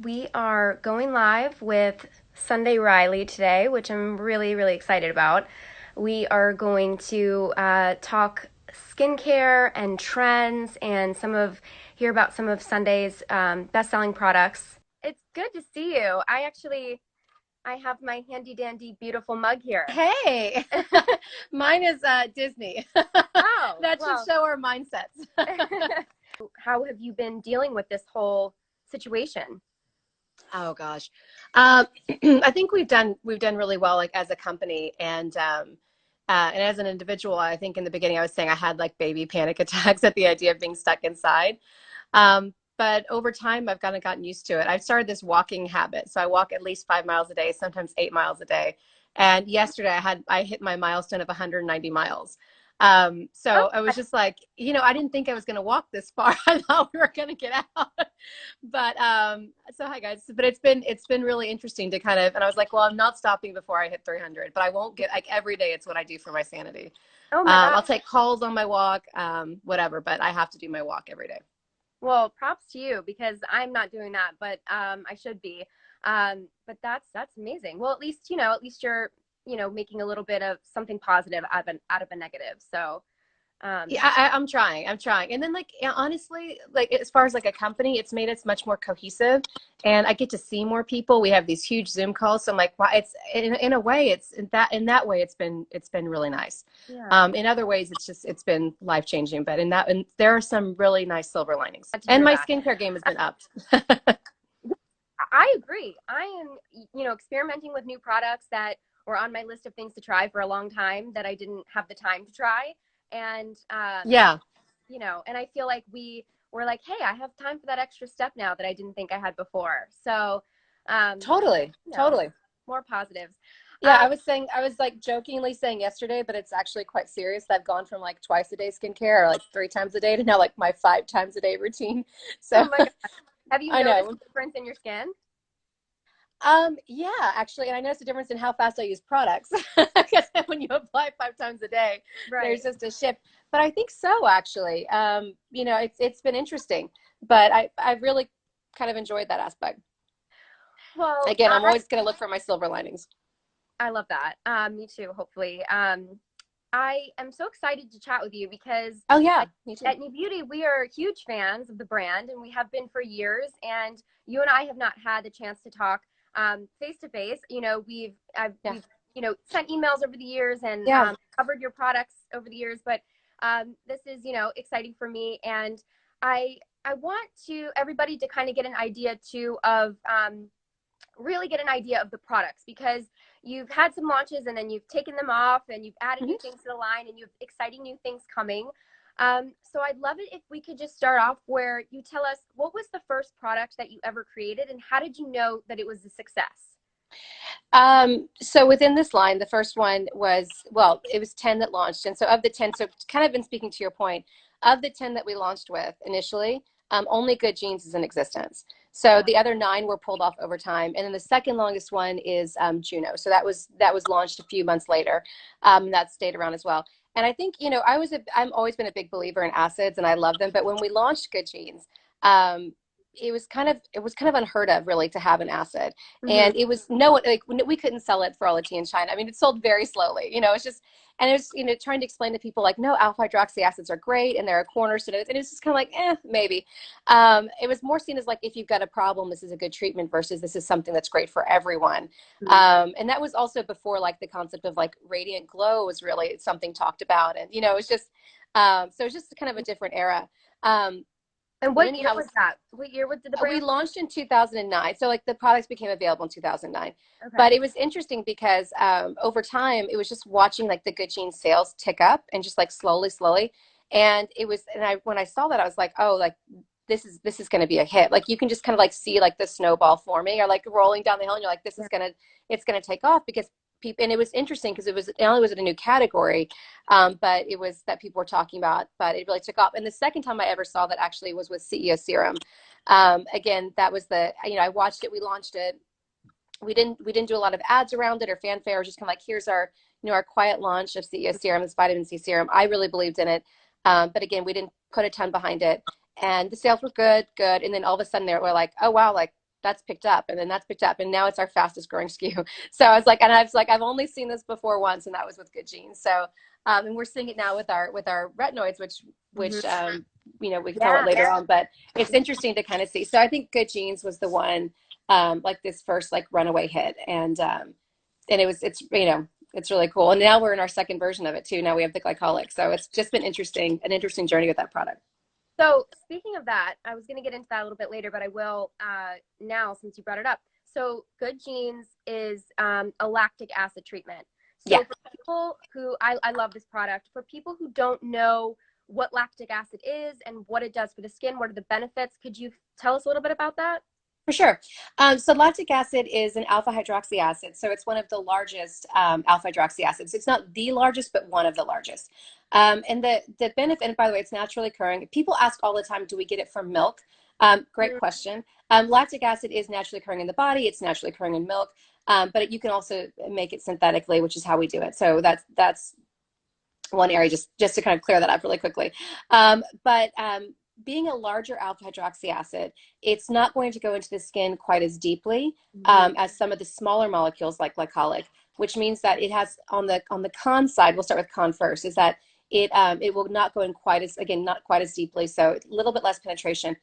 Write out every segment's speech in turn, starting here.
We are going live with Sunday Riley today, which I'm really, really excited about. We are going to talk skincare and trends and hear about some of Sunday's best-selling products. It's good to see you. I have my handy dandy beautiful mug here. Hey, mine is Disney. Oh, That should well, show our mindsets. how have you been dealing with this whole situation? Oh gosh, I think we've done really well, like as a company, and as an individual. I think in the beginning I was saying I had like baby panic attacks at the idea of being stuck inside. But over time, I've kind of gotten used to it. I've started this walking habit, so I walk at least 5 miles a day, sometimes 8 miles a day. And yesterday, I hit my milestone of 190 miles. Oh, So I was just like, I didn't think I was going to walk this far. I thought we were going to get out. But so hi guys. But it's been really interesting to kind of, and I was like, well, I'm not stopping before I hit 300, but I won't get like every day. It's what I do for my sanity. oh my I'll God. take calls on my walk, whatever, but I have to do my walk every day. Well, props to you because I'm not doing that, but I should be. But that's amazing. Well, at least you're making a little bit of something positive out of a negative. So Yeah, I'm trying. I'm trying. And then like, yeah, honestly, like as far as like a company, it's made us much more cohesive, and I get to see more people. We have these huge Zoom calls. So I'm like, wow, it's in a way, it's in that way, it's been really nice. yeah, In other ways, it's been life changing. But and there are some really nice silver linings. glad to And hear my that. skincare game has been upped. I agree. I am experimenting with new products that were on my list of things to try for a long time that I didn't have the time to try, and Yeah, and I feel like we were like, hey, I have time for that extra step now that I didn't think I had before. So, um, totally, you know, totally. more positives. Yeah, Um, I was like jokingly saying yesterday, but it's actually quite serious. I've gone from like twice a day skincare or like 3 times a day to now like my 5 times a day routine. So oh my God, have you I noticed know. a difference in your skin? Yeah, actually, and I noticed a difference in how fast I use products because when you apply 5 times a day, Right. there's just a shift. But I think so, actually. It's been interesting, but I've really kind of enjoyed that aspect. Well, Again, I'm always going to look for my silver linings. I love that. Me too, hopefully. I am so excited to chat with you because Oh at, yeah, me too. at New Beauty, we are huge fans of the brand and we have been for years. And you and I have not had the chance to talk face to face. Yeah, We've sent emails over the years and yeah. covered your products over the years, but this is exciting for me, and I want to everybody to kind of get an idea too of really get an idea of the products because you've had some launches and then you've taken them off and you've added Mhm. new things to the line and you have exciting new things coming. So I'd love it if we could just start off where you tell us what was the first product that you ever created and how did you know that it was a success? So within this line, the first one was, well, it was 10 that launched. And so of the 10, so kind of been speaking to your point, of the 10 that we launched with initially, only Good Genes is in existence. So the other 9 were pulled off over time. And then the second longest one is Juno. So that was launched a few months later. That stayed around as well. And I think, I'm always been a big believer in acids and I love them. But when we launched Good Genes, um, it was kind of unheard of really to have an acid, Mm-hmm. and it was no one like we couldn't sell it for all the tea in China. I mean, it sold very slowly. It's just, and it was trying to explain to people like, no, alpha hydroxy acids are great and they're a cornerstone, and it's just kind of like, maybe. It was more seen as like, if you've got a problem, this is a good treatment versus this is something that's great for everyone. And that was also before like the concept of like radiant glow was really something talked about, and it was just so it's just kind of a different era. Um, And but what year anyhow, was that? What year did the we brand? launched in 2009, so like the products became available in 2009. Okay. But it was interesting because over time it was just watching like the Good Genes sales tick up and just like slowly, and it was, and I when I saw that I was like, oh, like this is going to be a hit. Like you can just kind of like see like the snowball forming or like rolling down the hill, and you're like, this Yeah. is gonna it's gonna take off because people. And it was interesting because it was, not only was it a new category, but it was that people were talking about, but it really took off. And the second time I ever saw that actually was with CEO Serum. Again, that was I watched it, we launched it. We didn't do a lot of ads around it or fanfare. It was just kind of like, here's our quiet launch of CEO Serum, this vitamin C serum. I really believed in it. But again, we didn't put a ton behind it. And the sales were good. And then all of a sudden we're like, oh wow, like that's picked up, and then that's picked up, and now it's our fastest growing SKU. So I was like, I've only seen this before once, and that was with Good Genes. So, and we're seeing it now with our retinoids, which we can talk about Yeah. later on. But it's interesting to kind of see. So I think Good Genes was the one, like this first like runaway hit, and it's really cool. And now we're in our second version of it too. Now we have the glycolic. So it's just been an interesting journey with that product. So speaking of that, I was going to get into that a little bit later, but I will now since you brought it up. So Good Genes is a lactic acid treatment. So Yeah. for people who, I love this product, for people who don't know what lactic acid is and what it does for the skin, what are the benefits, could you tell us a little bit about that? For sure. So lactic acid is an alpha hydroxy acid. So it's one of the largest alpha hydroxy acids. It's not the largest, but one of the largest. And the benefit, and by the way, it's naturally occurring. People ask all the time, do we get it from milk? Great question. Lactic acid is naturally occurring in the body. It's naturally occurring in milk. But you can also make it synthetically, which is how we do it. So that's one area, just to kind of clear that up really quickly. But being a larger alpha hydroxy acid, it's not going to go into the skin quite as deeply as some of the smaller molecules like glycolic, which means that it has on the con side, we'll start with con first, is that it will not go in not quite as deeply, so a little bit less penetration.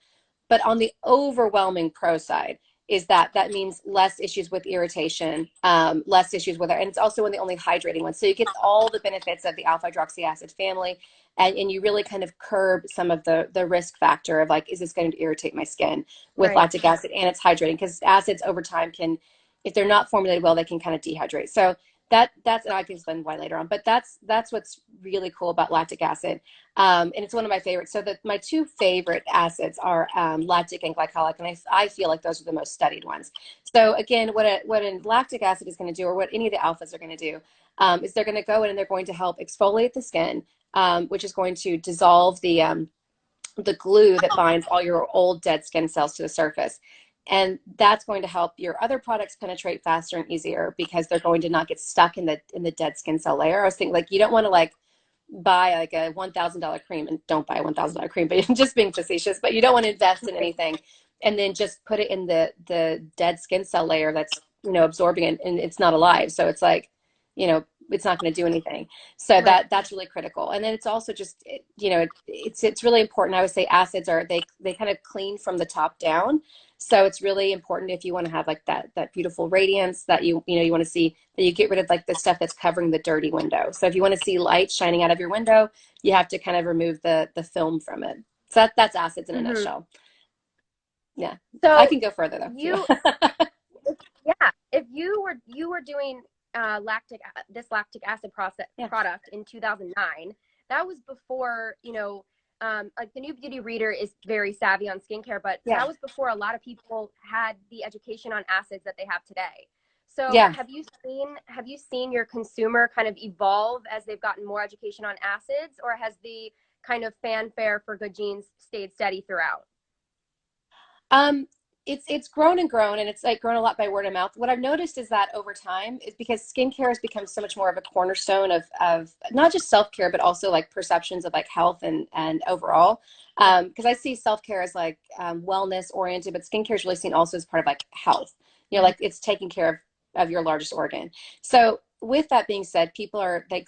But on the overwhelming pro side is that means less issues with irritation, less issues with it. And it's also one of the only hydrating ones. So you get all the benefits of the alpha hydroxy acid family, and you really kind of curb some of the risk factor of like, is this going to irritate my skin with lactic acid? And it's hydrating, because acids over time can, if they're not formulated well, they can kind of dehydrate. So that's, and I can explain why later on, but that's what's really cool about lactic acid. And it's one of my favorites. So my two favorite acids are lactic and glycolic, and I feel like those are the most studied ones. So again, what a lactic acid is going to do, or what any of the alphas are going to do, is they're going to go in and they're going to help exfoliate the skin, which is going to dissolve the glue that binds all your old dead skin cells to the surface. And that's going to help your other products penetrate faster and easier, because they're going to not get stuck in the dead skin cell layer. I was thinking, like, you don't want to like buy like a $1,000 cream, and don't buy a $1,000 cream, but just being facetious, but you don't want to invest in anything and then just put it in the dead skin cell layer that's, absorbing it, and it's not alive. So it's like, it's not going to do anything. So that's really critical. And then it's also just, it's really important. I would say acids they kind of clean from the top down. So it's really important if you want to have like that beautiful radiance that you want to see, that you get rid of like the stuff that's covering the dirty window. So if you want to see light shining out of your window, you have to kind of remove the film from it. So that's acids in a nutshell. Yeah. So I can go further though. Yeah. If you were doing lactic acid product in 2009, that was before, like the NewBeauty reader is very savvy on skincare, but that was before a lot of people had the education on acids that they have today. So have you seen your consumer kind of evolve as they've gotten more education on acids, or has the kind of fanfare for Good Genes stayed steady throughout? It's grown and grown, and it's like grown a lot by word of mouth. What I've noticed is that over time, is because skincare has become so much more of a cornerstone of not just self-care, but also like perceptions of like health and overall. Because I see self-care as like wellness oriented, but skincare is really seen also as part of like health. Like it's taking care of your largest organ. So with that being said, people are like,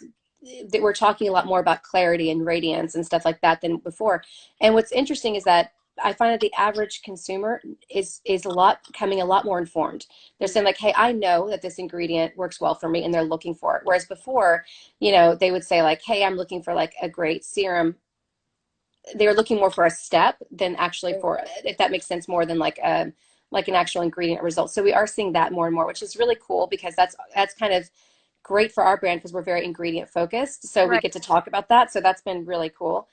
we're talking a lot more about clarity and radiance and stuff like that than before. And what's interesting is that I find that the average consumer is becoming a lot more informed. They're saying like, hey, I know that this ingredient works well for me, and they're looking for it. Whereas before, they would say like, hey, I'm looking for like a great serum. They were looking more for a step than actually for, if that makes sense, more than like an actual ingredient result. So we are seeing that more and more, which is really cool, because that's kind of great for our brand, because we're very ingredient focused. So we get to talk about that. So that's been really cool.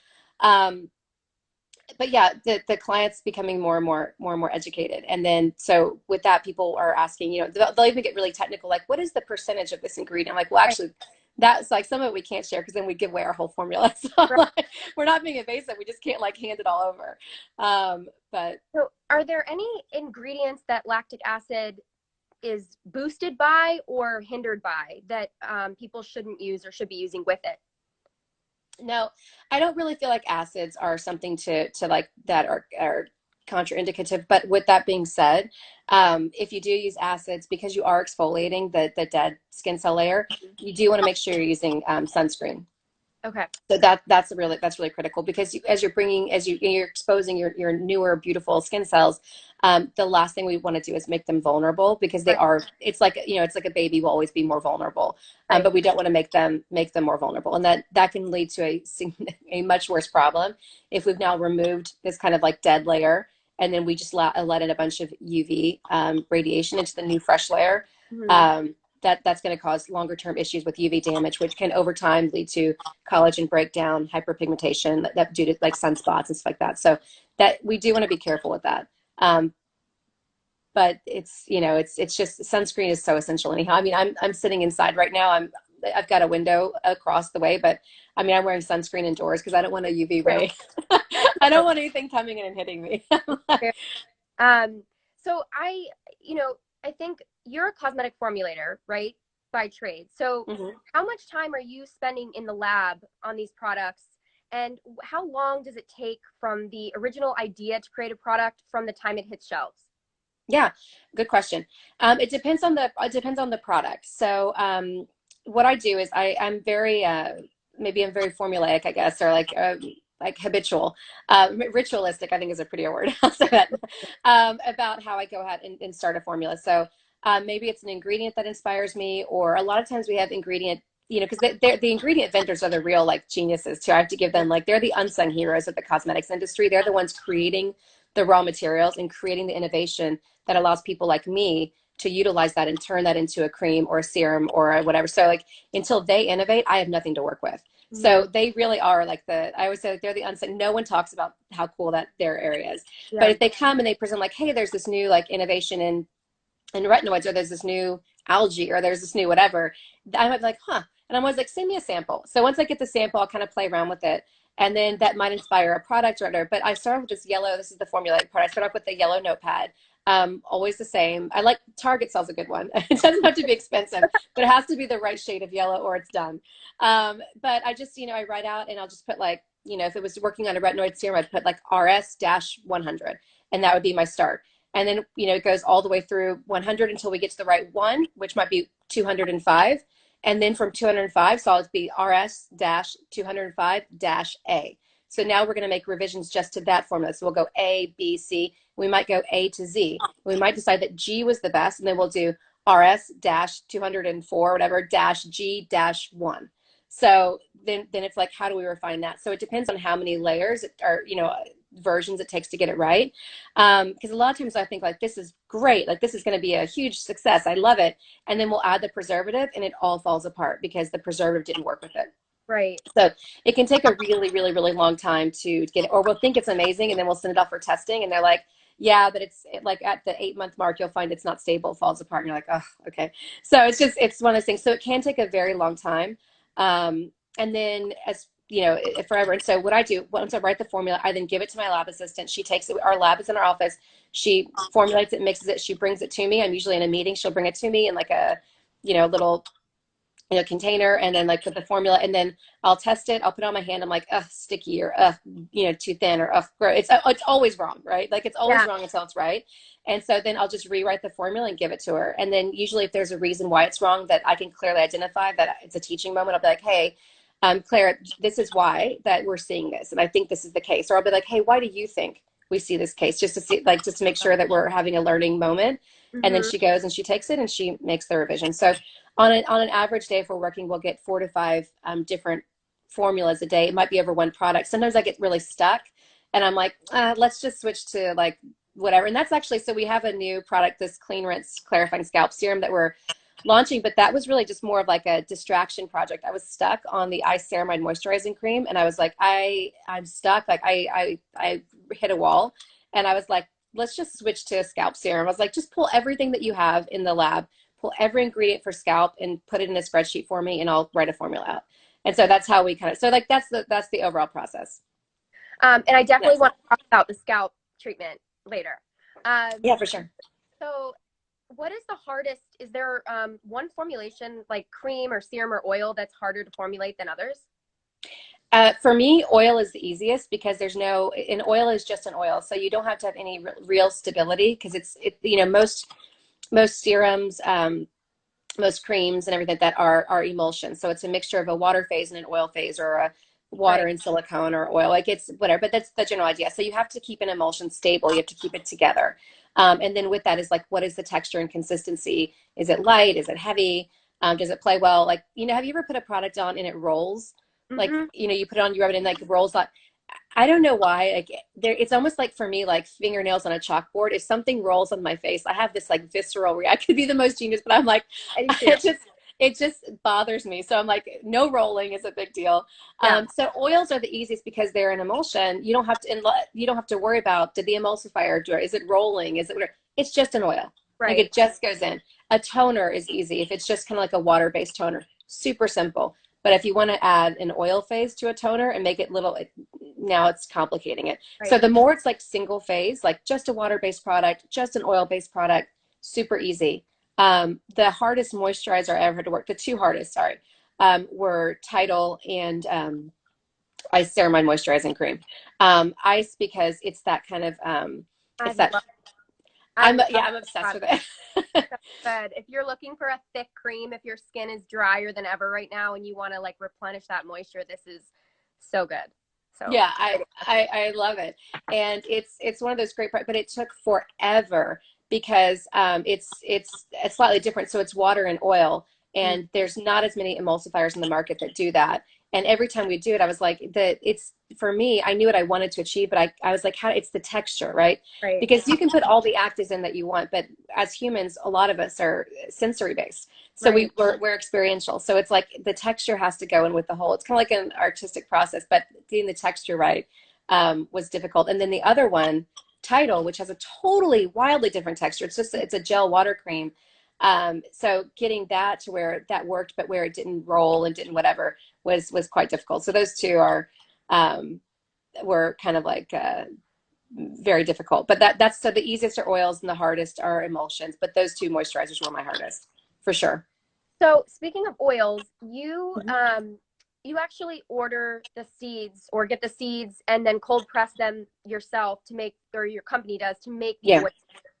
But yeah, the clients becoming more and more educated. And then, so with that, people are asking, they'll even get really technical, like, what is the percentage of this ingredient? I'm like, well, actually, that's like, some of it we can't share, because then we give away our whole formula. So like, we're not being invasive. We just can't like hand it all over. But so are there any ingredients that lactic acid is boosted by or hindered by that people shouldn't use or should be using with it? No, I don't really feel like acids are something to like that are contraindicative. But with that being said, if you do use acids, because you are exfoliating the dead skin cell layer, you do want to make sure you're using sunscreen. Okay. So that's really critical, because you're exposing your newer beautiful skin cells, the last thing we want to do is make them vulnerable, because Right. it's like, it's like a baby will always be more vulnerable, Right. but we don't want to make them more vulnerable, and that can lead to a much worse problem if we've now removed this kind of like dead layer, and then we just let in a bunch of UV radiation into the new fresh layer. Mhm. That's going to cause longer term issues with UV damage, which can over time lead to collagen breakdown, hyperpigmentation that due to like sunspots and stuff like that. So that we do want to be careful with that. But it's just sunscreen is so essential anyhow. I mean, I'm sitting inside right now. I've got a window across the way, but I mean, I'm wearing sunscreen indoors because I don't want a UV ray. I don't want anything coming in and hitting me. Um, so I think you're a cosmetic formulator, right? By trade. So Mhm. how much time are you spending in the lab on these products? And how long does it take from the original idea to create a product from the time it hits shelves? Yeah, good question. It depends on the product. So what I do is I'm very maybe I'm very formulaic, I guess, or like habitual, ritualistic, I think is a prettier word. I'll say that, about how I go ahead and start a formula. So maybe it's an ingredient that inspires me, or a lot of times we have ingredient, because the ingredient vendors are the real like geniuses too. I have to give them, like, they're the unsung heroes of the cosmetics industry. They're the ones creating the raw materials and creating the innovation that allows people like me to utilize that and turn that into a cream or a serum or whatever. So like, until they innovate, I have nothing to work with. Mhm. So they really are like I always say, like, they're the unsung. No one talks about how cool that their area is. But Yeah. if they come and they present like, hey, there's this new like innovation in retinoids, or there's this new algae, or there's this new whatever, I might be like, huh. And I'm always like, send me a sample. So once I get the sample, I'll kind of play around with it. And then that might inspire a product or whatever. But I start with just yellow. This is the formulated part. I start off with the yellow notepad. Always the same. I like Target sells a good one. It doesn't have to be expensive, but it has to be the right shade of yellow or it's done. But I just, I write out, and I'll just put like, if it was working on a retinoid serum, I'd put like RS-100, and that would be my start. And then, it goes all the way through 100 until we get to the right one, which might be 205. And then from 205, so I'll be RS-205-A. So now we're going to make revisions just to that formula. So we'll go A, B, C. We might go A to Z. We might decide that G was the best, and then we'll do RS-204, whatever, -G-1. So then it's like, how do we refine that? So it depends on how many layers or, versions it takes to get it right. Because a lot of times I think like, this is great, like this is going to be a huge success, I love it, and then we'll add the preservative and it all falls apart because the preservative didn't work with it. Right. So it can take a really, really, really long time to get it, or we'll think it's amazing and then we'll send it off for testing and they're like, yeah, but it's like at the 8-month mark, you'll find it's not stable, it falls apart, and you're like, oh, okay. So it's one of those things. So it can take a very long time. And then forever. And so what I do, once I write the formula, I then give it to my lab assistant. She takes it. Our lab is in our office. She formulates it, mixes it. She brings it to me. I'm usually in a meeting. She'll bring it to me in like a, little, container, and then like put the formula, and then I'll test it. I'll put it on my hand. I'm like, ugh, sticky, or ugh, too thin, or ugh, gross. It's always wrong, right? Like it's always wrong until it's right. And so then I'll just rewrite the formula and give it to her. And then usually if there's a reason why it's wrong that I can clearly identify, that it's a teaching moment, I'll be like, hey, Claire, this is why that we're seeing this, and I think this is the case. Or I'll be like, hey, why do you think we see this case? Just to make sure that we're having a learning moment. And then Mm-hmm. she goes and she takes it and she makes the revision. So on an average day, if we're working, we'll get 4 to 5 different formulas a day. It might be over one product. Sometimes I get really stuck and I'm like, let's just switch to like whatever. And that's actually, so we have a new product, this Clean Rinse Clarifying Scalp Serum that we're launching, but that was really just more of like a distraction project. I was stuck on the Eye Ceramide Moisturizing Cream, and I was like, I'm stuck. Like I hit a wall, and I was like, let's just switch to a scalp serum. I was like, just pull everything that you have in the lab, pull every ingredient for scalp, and put it in a spreadsheet for me, and I'll write a formula out. And so that's how we so like that's the overall process. And I definitely Yes. want to talk about the scalp treatment later. Yeah, for sure. So what is the hardest? Is there one formulation like cream or serum or oil that's harder to formulate than others? For me, oil is the easiest because an oil is just an oil. So you don't have to have any real stability because most serums, most creams and everything that are emulsions. So it's a mixture of a water phase and an oil phase, or a water Right. and silicone or oil. Like it's whatever, but that's the general idea. So you have to keep an emulsion stable. You have to keep it together. And then with that is like, what is the texture and consistency? Is it light? Is it heavy? Does it play well? Like, have you ever put a product on and it rolls? Like, Mm-hmm. you put it on, you rub it in, like it rolls. Like, I don't know why. Like it's almost like for me, like fingernails on a chalkboard. If something rolls on my face, I have this like visceral reaction. I could be the most genius, but I'm like, I do too. it just bothers me. So I'm like, no rolling is a big deal. Yeah. So oils are the easiest because they're an emulsion. You don't have to worry about, did the emulsifier do it? Is it rolling? Is it whatever? It's just an oil. Like Right. it just goes in. A toner is easy if it's just kind of like a water-based toner. Super simple. But if you want to add an oil phase to a toner and make it now it's complicating it. So Right. the more it's like single phase, like just a water-based product, just an oil-based product, super easy. The hardest moisturizer I ever had to work, the two hardest, sorry, were Tidal and Ice Ceramide Moisturizing Cream. Ice because it's that kind of, I it's that, love I love I'm obsessed with it. so good. If you're looking for a thick cream, if your skin is drier than ever right now and you want to like replenish that moisture, this is so good. So Yeah, I love it. And it's one of those great, but it took forever because it's slightly different. So it's water and oil, mm, and there's not as many emulsifiers in the market that do that. And every time we do it, I was like, it's for me, I knew what I wanted to achieve, but I was like, it's the texture, right? right, Because you can put all the actives in that you want, but as humans, a lot of us are sensory based. So right. we're experiential. So it's like the texture has to go in with the whole. It's kind of like an artistic process, but getting the texture right was difficult. And then the other one, Tidal, which has a totally wildly different texture. It's a gel water cream. So getting that to where that worked, but where it didn't roll and didn't whatever was quite difficult. So those two were kind of like very difficult. But that's so the easiest are oils and the hardest are emulsions. But those two moisturizers were my hardest for sure. So speaking of oils, you Mhm. you actually order the seeds or get the seeds and then cold press them yourself to make, or your company does, to make the Yeah. oils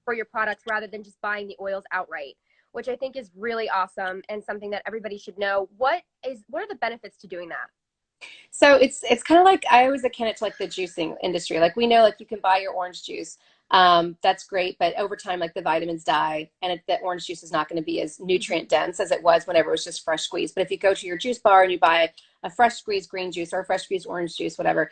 for your products rather than just buying the oils outright, which I think is really awesome and something that everybody should know. What are the benefits to doing that? So it's kind of like I always akin it to like the juicing industry. Like we know like you can buy your orange juice. That's great, but over time like the vitamins die and the orange juice is not going to be as nutrient dense as it was whenever it was just fresh squeezed. But if you go to your juice bar and you buy a fresh squeezed green juice or a fresh squeezed orange juice, whatever,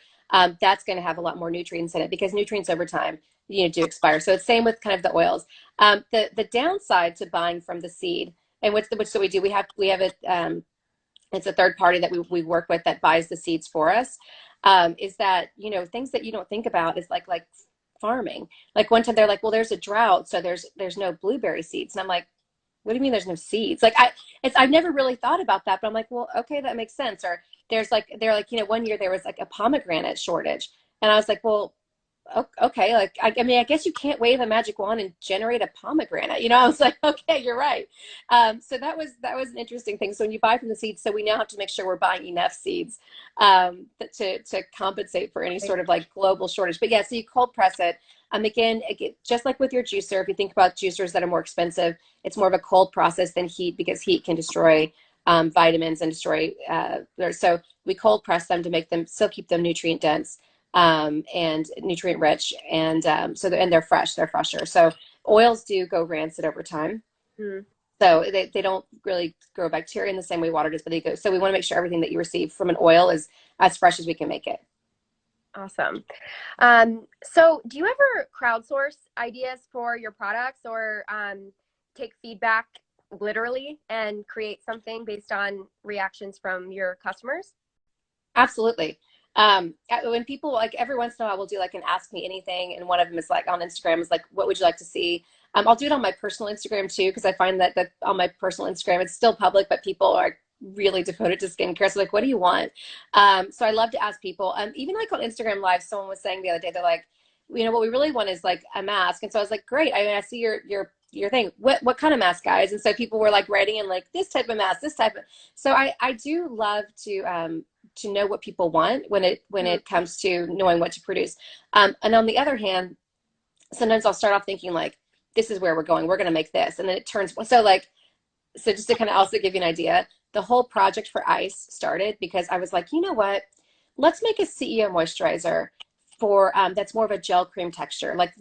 that's going to have a lot more nutrients in it because nutrients over time do expire. So it's same with kind of the oils. The downside to buying from the seed and which so we do we have it it's a third party that we work with that buys the seeds for us, is that things that you don't think about is like farming. Like one time they're like, well, there's a drought, so there's no blueberry seeds, and I'm like, what do you mean there's no seeds? Like I've never really thought about that, but I'm like, well, okay, that makes sense. Or they're like, one year there was like a pomegranate shortage, and I was like, well, okay, like I mean, I guess you can't wave a magic wand and generate a pomegranate. I was like, okay, you're right. So that was an interesting thing. So when you buy from the seeds, so we now have to make sure we're buying enough seeds to compensate for any sort of like global shortage. But yeah, so you cold press it. Again, just like with your juicer, if you think about juicers that are more expensive, it's more of a cold process than heat because heat can destroy vitamins and destroy. So we cold press them to make them still keep them nutrient dense and nutrient rich, and and they're fresh, they're fresher. So oils do go rancid over time. Hmm. So they don't really grow bacteria in the same way water does, but they go. So we want to make sure everything that you receive from an oil is as fresh as we can make it. Awesome. So do you ever crowdsource ideas for your products or take feedback literally and create something based on reactions from your customers? Absolutely. When people like every once in a while we'll do like an ask me anything, and one of them is like on Instagram is like, what would you like to see? I'll do it on my personal Instagram too because I find that on my personal Instagram it's still public, but people are really devoted to skincare. So like, what do you want? So I love to ask people. Even like on Instagram Live, someone was saying the other day, they're like, what we really want is like a mask. And so I was like, great. I mean, I see your thing. What kind of mask, guys? And so people were like writing in like this type of mask, this type of. So I do love to know what people want when it comes to knowing what to produce. And on the other hand, sometimes I'll start off thinking like, this is where we're going. We're going to make this, and then it turns so like. So just to kind of also give you an idea, the whole project for Ice started because I was like, you know what? Let's make a CEO moisturizer for that's more of a gel cream texture. Like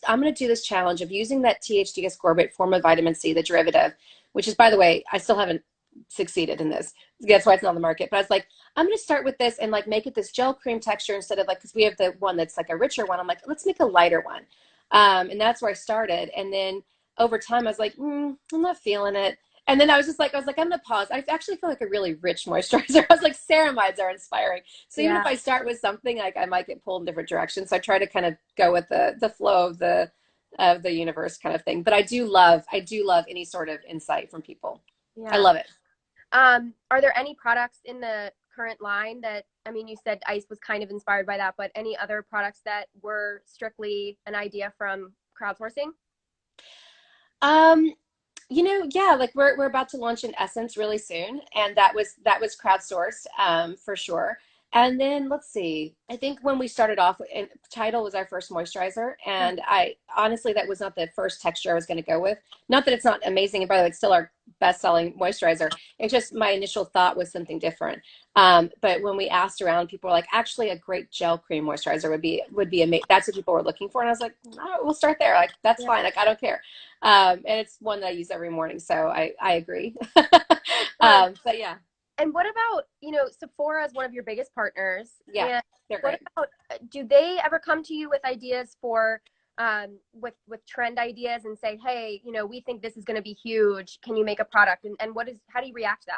I'm going to do this challenge of using that THD ascorbate form of vitamin C, the derivative, which is, by the way, I still haven't succeeded in this. That's why it's not on the market. But I was like, I'm going to start with this and like make it this gel cream texture instead of like, because we have the one that's like a richer one. I'm like, let's make a lighter one. And that's where I started. And then over time, I was like, I'm not feeling it. And then I was like, I'm going to pause. I actually feel like a really rich moisturizer. I was like, ceramides are inspiring. So even if I start with something, like I might get pulled in different directions. So I try to kind of go with the flow of the universe kind of thing. But I do love any sort of insight from people. Yeah. I love it. Are there any products in the current line that, I mean, you said Ice was kind of inspired by that, but any other products that were strictly an idea from crowdsourcing? You know, yeah, like we're about to launch an Essence really soon, and that was crowdsourced for sure. And then let's see, I think when we started off, Tidal was our first moisturizer, and I honestly that was not the first texture I was going to go with. Not that it's not amazing, and by the way, it's still our best-selling moisturizer. It's just my initial thought was something different. But when we asked around, people were like, actually, a great gel cream moisturizer would be amazing. That's what people were looking for, and I was like, oh, we'll start there. Like that's fine. Like I don't care. And it's one that I use every morning, so I agree. But yeah. And what about, you know, Sephora is one of your biggest partners. Yeah, and they're great. What about, do they ever come to you with ideas for, with trend ideas and say, hey, you know, we think this is going to be huge. Can you make a product? And how do you react to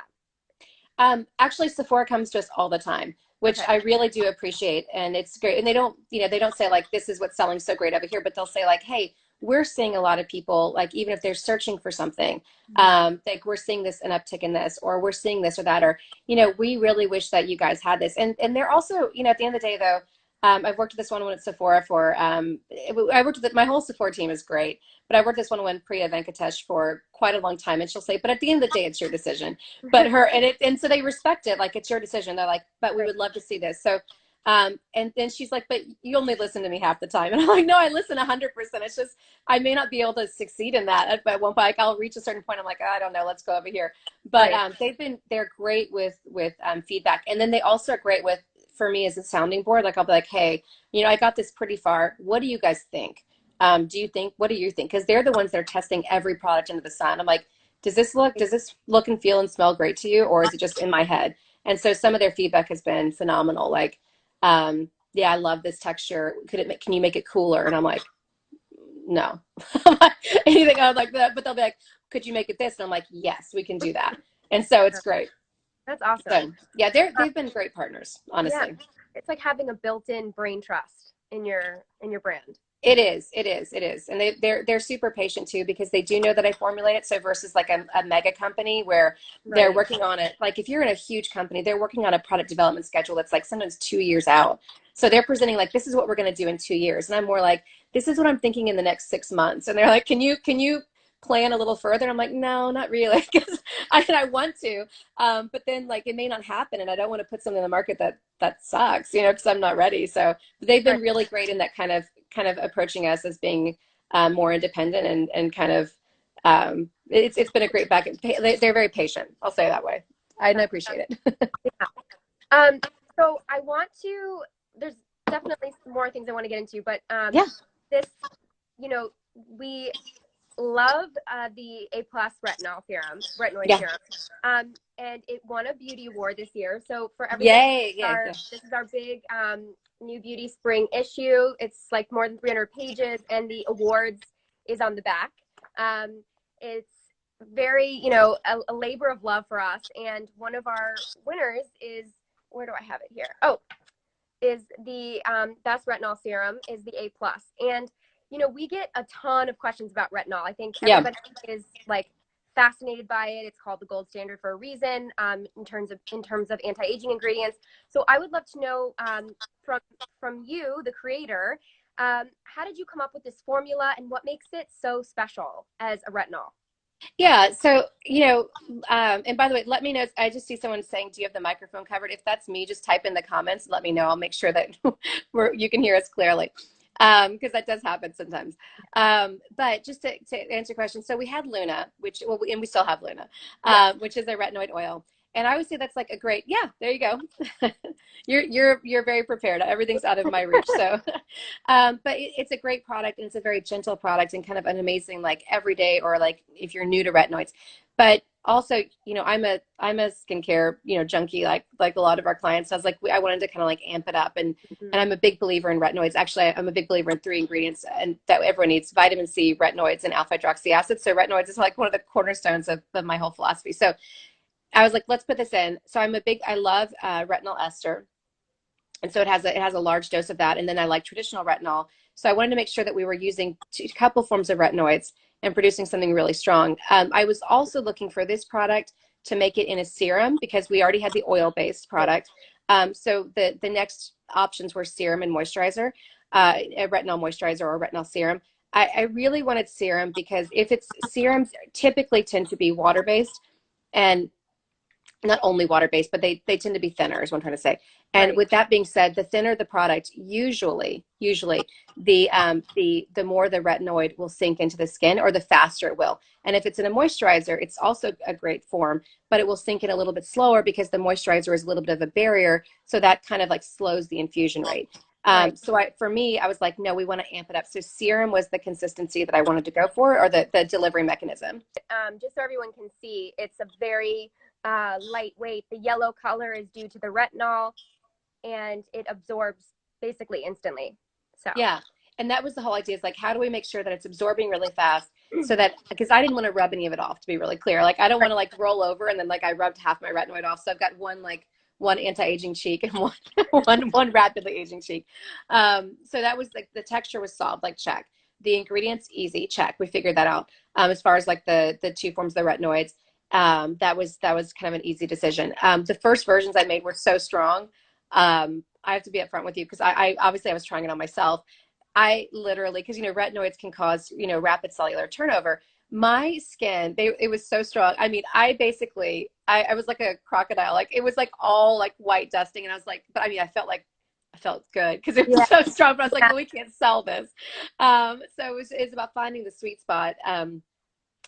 that? Actually, Sephora comes to us all the time, which I really do appreciate. And it's great. And they don't say like, this is what's selling so great over here, but they'll say like, hey, we're seeing a lot of people, like even if they're searching for something, like we're seeing an uptick in this, or we're seeing this or that, or, you know, we really wish that you guys had this. And they're also, you know, at the end of the day though, I've worked with this one at Sephora for, I worked with my whole Sephora team is great, but I worked with this one Priya Venkatesh for quite a long time. And she'll say, but at the end of the day, it's your decision. But and so they respect it. Like, it's your decision. They're like, but we would love to see this. So, and then she's like, but you only listen to me half the time. And I'm like, no, I listen 100%. It's just, I may not be able to succeed in that. But one point, like, I'll reach a certain point. I'm like, I don't know, let's go over here. But they're great with feedback. And then they also are great with, for me as a sounding board. Like I'll be like, hey, you know, I got this pretty far. What do you guys think? What do you think? Because they're the ones that are testing every product under the sun. I'm like, does this look and feel and smell great to you? Or is it just in my head? And so some of their feedback has been phenomenal. Like, yeah, I love this texture. Can you make it cooler? And I'm like, no. Anything I would like that. But they'll be like, could you make it this? And I'm like, yes, we can do that. And so it's great. That's awesome. So, yeah, they've been great partners, honestly. Yeah. It's like having a built-in brain trust in your brand. It is. And they're super patient too, because they do know that I formulate it. So versus like a mega company where they're working on it, like if you're in a huge company, they're working on a product development schedule that's like sometimes 2 years out. So they're presenting like, this is what we're going to do in 2 years. And I'm more like, this is what I'm thinking in the next 6 months. And they're like, can you plan a little further? I'm like, no, not really, because I want to, but then like it may not happen, and I don't want to put something in the market that sucks, you know, because I'm not ready. So they've been really great in that kind of approaching us as being more independent and kind of it's been a great back. They're very patient. I'll say it that way. I appreciate it. Yeah. So I want to. There's definitely some more things I want to get into, but this, you know, we love the A+ Retinoid Serum, and it won a beauty award this year. So for everybody, this is our big New Beauty spring issue. It's like more than 300 pages, and the awards is on the back. It's very, you know, a labor of love for us, and one of our winners is, where do I have it here? Oh, is the best retinol serum is the A+. And you know, we get a ton of questions about retinol. I think everybody is like fascinated by it. It's called the gold standard for a reason, in terms of anti-aging ingredients. So I would love to know from you, the creator, How did you come up with this formula, and what makes it so special as a retinol? Yeah. So, and by the way, let me know. I just see someone saying, do you have the microphone covered? If that's me, just type in the comments and let me know. I'll make sure that you can hear us clearly. Because that does happen sometimes. But just to answer your question, so we had Luna, and we still have Luna, Yes. which is a retinoid oil. And I would say that's like a great, yeah, there you go. You're very prepared. Everything's out of my reach. So, but it's a great product, and it's a very gentle product and kind of an amazing, like everyday, or like if you're new to retinoids. But also, I'm a skincare, junkie, like a lot of our clients. So I was like, I wanted to kind of like amp it up, and I'm a big believer in retinoids. Actually, I'm a big believer in 3 ingredients and that everyone needs: vitamin C, retinoids, and alpha hydroxy acid. So retinoids is like one of the cornerstones of my whole philosophy. So I was like, let's put this in. So I love retinol ester. And so it has a large dose of that. And then I like traditional retinol. So I wanted to make sure that we were using a couple forms of retinoids and producing something really strong. I was also looking for this product to make it in a serum, because we already had the oil-based product. So the next options were serum and moisturizer, a retinol moisturizer or retinol serum. I really wanted serum because serums typically tend to be water-based, and not only water-based, but they tend to be thinner, is what I'm trying to say. And Right. with that being said, the thinner the product, usually the more the retinoid will sink into the skin, or the faster it will. And if it's in a moisturizer, it's also a great form, but it will sink in a little bit slower because the moisturizer is a little bit of a barrier. So that kind of like slows the infusion rate. Right. So for me, I was like, no, we want to amp it up. So serum was the consistency that I wanted to go for, or the delivery mechanism. Just so everyone can see, it's a very lightweight. The yellow color is due to the retinol, and it absorbs basically instantly. So Yeah. And that was the whole idea, is like, how do we make sure that it's absorbing really fast, so that, because I didn't want to rub any of it off, to be really clear. Like, I don't want to like roll over and then like I rubbed half my retinoid off. So I've got one anti-aging cheek and one rapidly aging cheek. So that was like, the texture was solved, like check. The ingredients, easy, check. We figured that out. As far as like the 2 forms of the retinoids, that was kind of an easy decision. The first versions I made were so strong. I have to be upfront with you, because I obviously I was trying it on myself. I literally, because retinoids can cause rapid cellular turnover. My skin, it was so strong. I mean, I was like a crocodile. Like, it was like all like white dusting, and I was like, but I mean, I felt good because it was so strong. But I was like, well, we can't sell this. So it's about finding the sweet spot.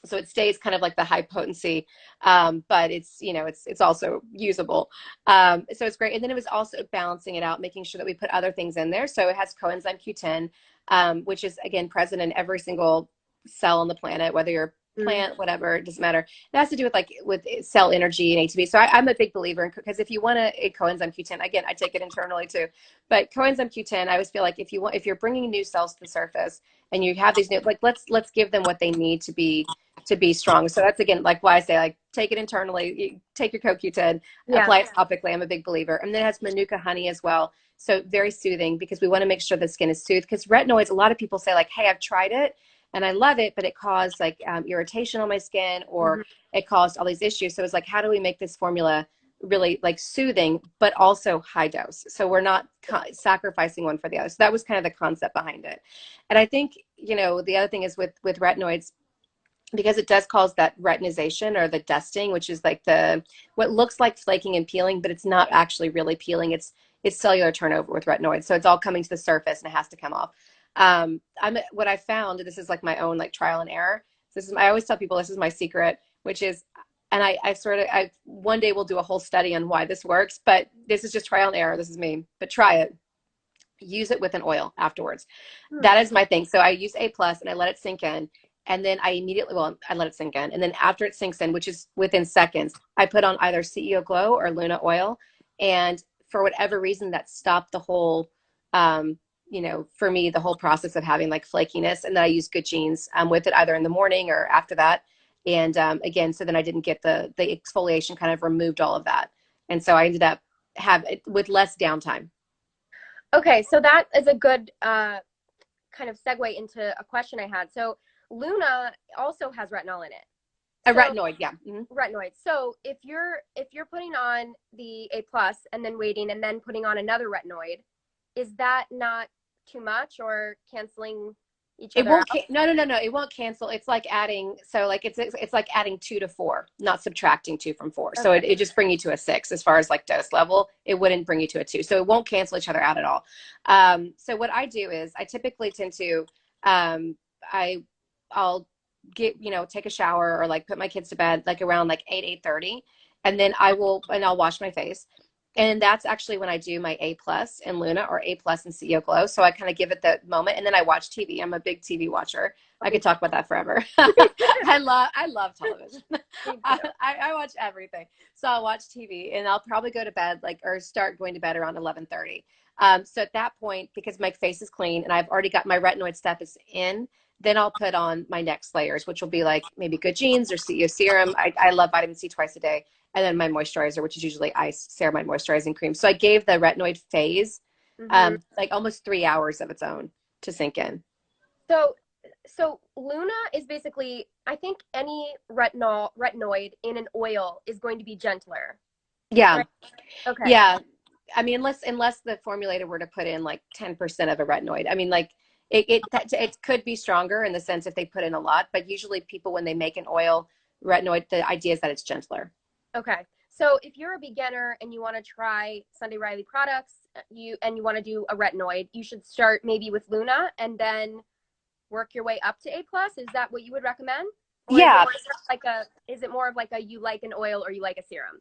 So it stays kind of like the high potency, but it's also usable. So it's great. And then it was also balancing it out, making sure that we put other things in there. So it has coenzyme Q10, which is, again, present in every single cell on the planet, whether you're plant, whatever, it doesn't matter. It has to do with cell energy and ATP. So I'm a big believer in, because if you want a coenzyme Q10, again, I take it internally too, but coenzyme Q10, I always feel like if you're bringing new cells to the surface, and you have these new, like, let's give them what they need to be strong. So that's, again, like why I say, like, take it internally, take your CoQ10, apply it topically. I'm a big believer. And then it has Manuka honey as well. So very soothing, because we want to make sure the skin is soothed, because retinoids, a lot of people say like, hey, I've tried it and I love it, but it caused like irritation on my skin, or it caused all these issues. So it's like, how do we make this formula really like soothing, but also high dose? So we're not sacrificing one for the other. So that was kind of the concept behind it. And I think, the other thing is with retinoids, because it does cause that retinization, or the dusting, which is like what looks like flaking and peeling, but it's not actually really peeling. It's cellular turnover with retinoids. So it's all coming to the surface and it has to come off. What I found, this is like my own like trial and error. I always tell people this is my secret, which is, and I one day we'll do a whole study on why this works, but this is just trial and error. This is me, but try it. Use it with an oil afterwards. That is my thing. So I use A+ and I let it sink in. And then I let it sink in. And then after it sinks in, which is within seconds, I put on either CEO Glow or Luna oil. And for whatever reason, that stopped the whole, for me, the whole process of having like flakiness. And then I use Good Genes with it either in the morning or after that. And again, so then I didn't get the exfoliation, kind of removed all of that. And so I ended up with less downtime. Okay, so that is a good kind of segue into a question I had. So Luna also has retinol in it. A retinoid, yeah. Retinoid. So if you're putting on the A+ and then waiting and then putting on another retinoid, is that not too much or canceling each It other won't, out? no, it won't cancel. It's like adding, so like it's like adding 2 to 4, not subtracting 2 from 4. So Okay. it just bring you to a 6 as far as like dose level. It wouldn't bring you to a 2. So it won't cancel each other out at all. So what I do is I typically tend to, I'll get, take a shower or like put my kids to bed like around like 8:30. And then I'll wash my face. And that's actually when I do my A plus in Luna or A plus in CEO Glow. So I kind of give it the moment, and then I watch TV. I'm a big TV watcher. I could talk about that forever. I love television. I watch everything. So I'll watch TV, and I'll probably go to bed or start going to bed around 11:30. So at that point, because my face is clean and I've already got my retinoid stuff is in, then I'll put on my next layers, which will be like maybe Good Genes or CEO Serum. I love vitamin C twice a day. And then my moisturizer, which is usually ice ceramide moisturizing cream. So I gave the retinoid phase like almost 3 hours of its own to sink in. So Luna is basically, I think any retinoid in an oil is going to be gentler. Yeah. Right? Okay. Yeah. I mean, unless the formulator were to put in like 10% of a retinoid. I mean, like it could be stronger in the sense if they put in a lot, but usually people, when they make an oil retinoid, the idea is that it's gentler. Okay. So if you're a beginner and you want to try Sunday Riley products, you want to do a retinoid, you should start maybe with Luna and then work your way up to A plus. Is that what you would recommend? Or Yeah. is it more of like you like an oil or you like a serum?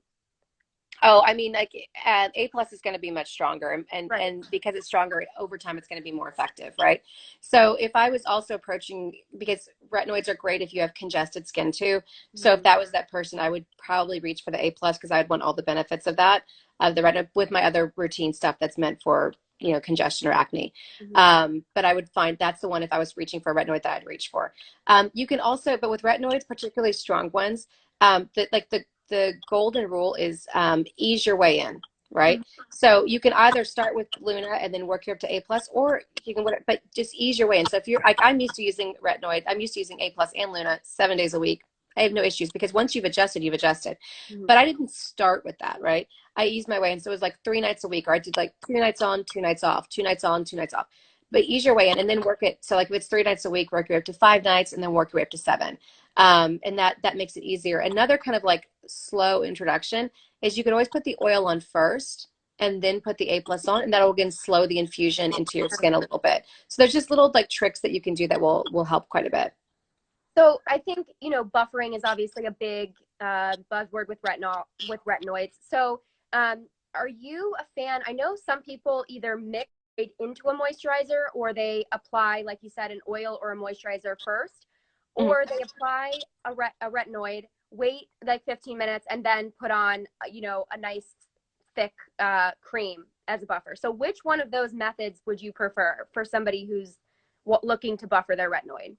Oh, I mean, like A plus is going to be much stronger, and Right. and because it's stronger over time, it's going to be more effective, right? So if I was also approaching, because retinoids are great if you have congested skin too. So if that was that person, I would probably reach for the A plus because I'd want all the benefits of that, of the retinoid with my other routine stuff that's meant for congestion or acne. But I would find that's the one if I was reaching for a retinoid that I'd reach for. You can also, but with retinoids, particularly strong ones, the golden rule is ease your way in, right? So you can either start with Luna and then work your up to A plus, or you can, but just ease your way in. So if you're like, I'm used to using retinoid, I'm used to using A plus and Luna 7 days a week. I have no issues because once you've adjusted, you've adjusted. But I didn't start with that, right? I eased my way in. So it was like 3 nights a week, or I did like 2 nights on, 2 nights off, 2 nights on, 2 nights off. But ease your way in and then work it. So like if it's 3 nights a week, work your way up to 5 nights and then work your way up to 7. And that makes it easier. Another kind of like slow introduction is you can always put the oil on first and then put the A plus on, and that'll again slow the infusion into your skin a little bit. So there's just little like tricks that you can do that will help quite a bit. So I think, buffering is obviously a big buzzword with retinoids. So are you a fan? I know some people either mix it into a moisturizer or they apply, like you said, an oil or a moisturizer first, or they apply a retinoid, wait like 15 minutes, and then put on, a nice thick cream as a buffer. So which one of those methods would you prefer for somebody who's looking to buffer their retinoid?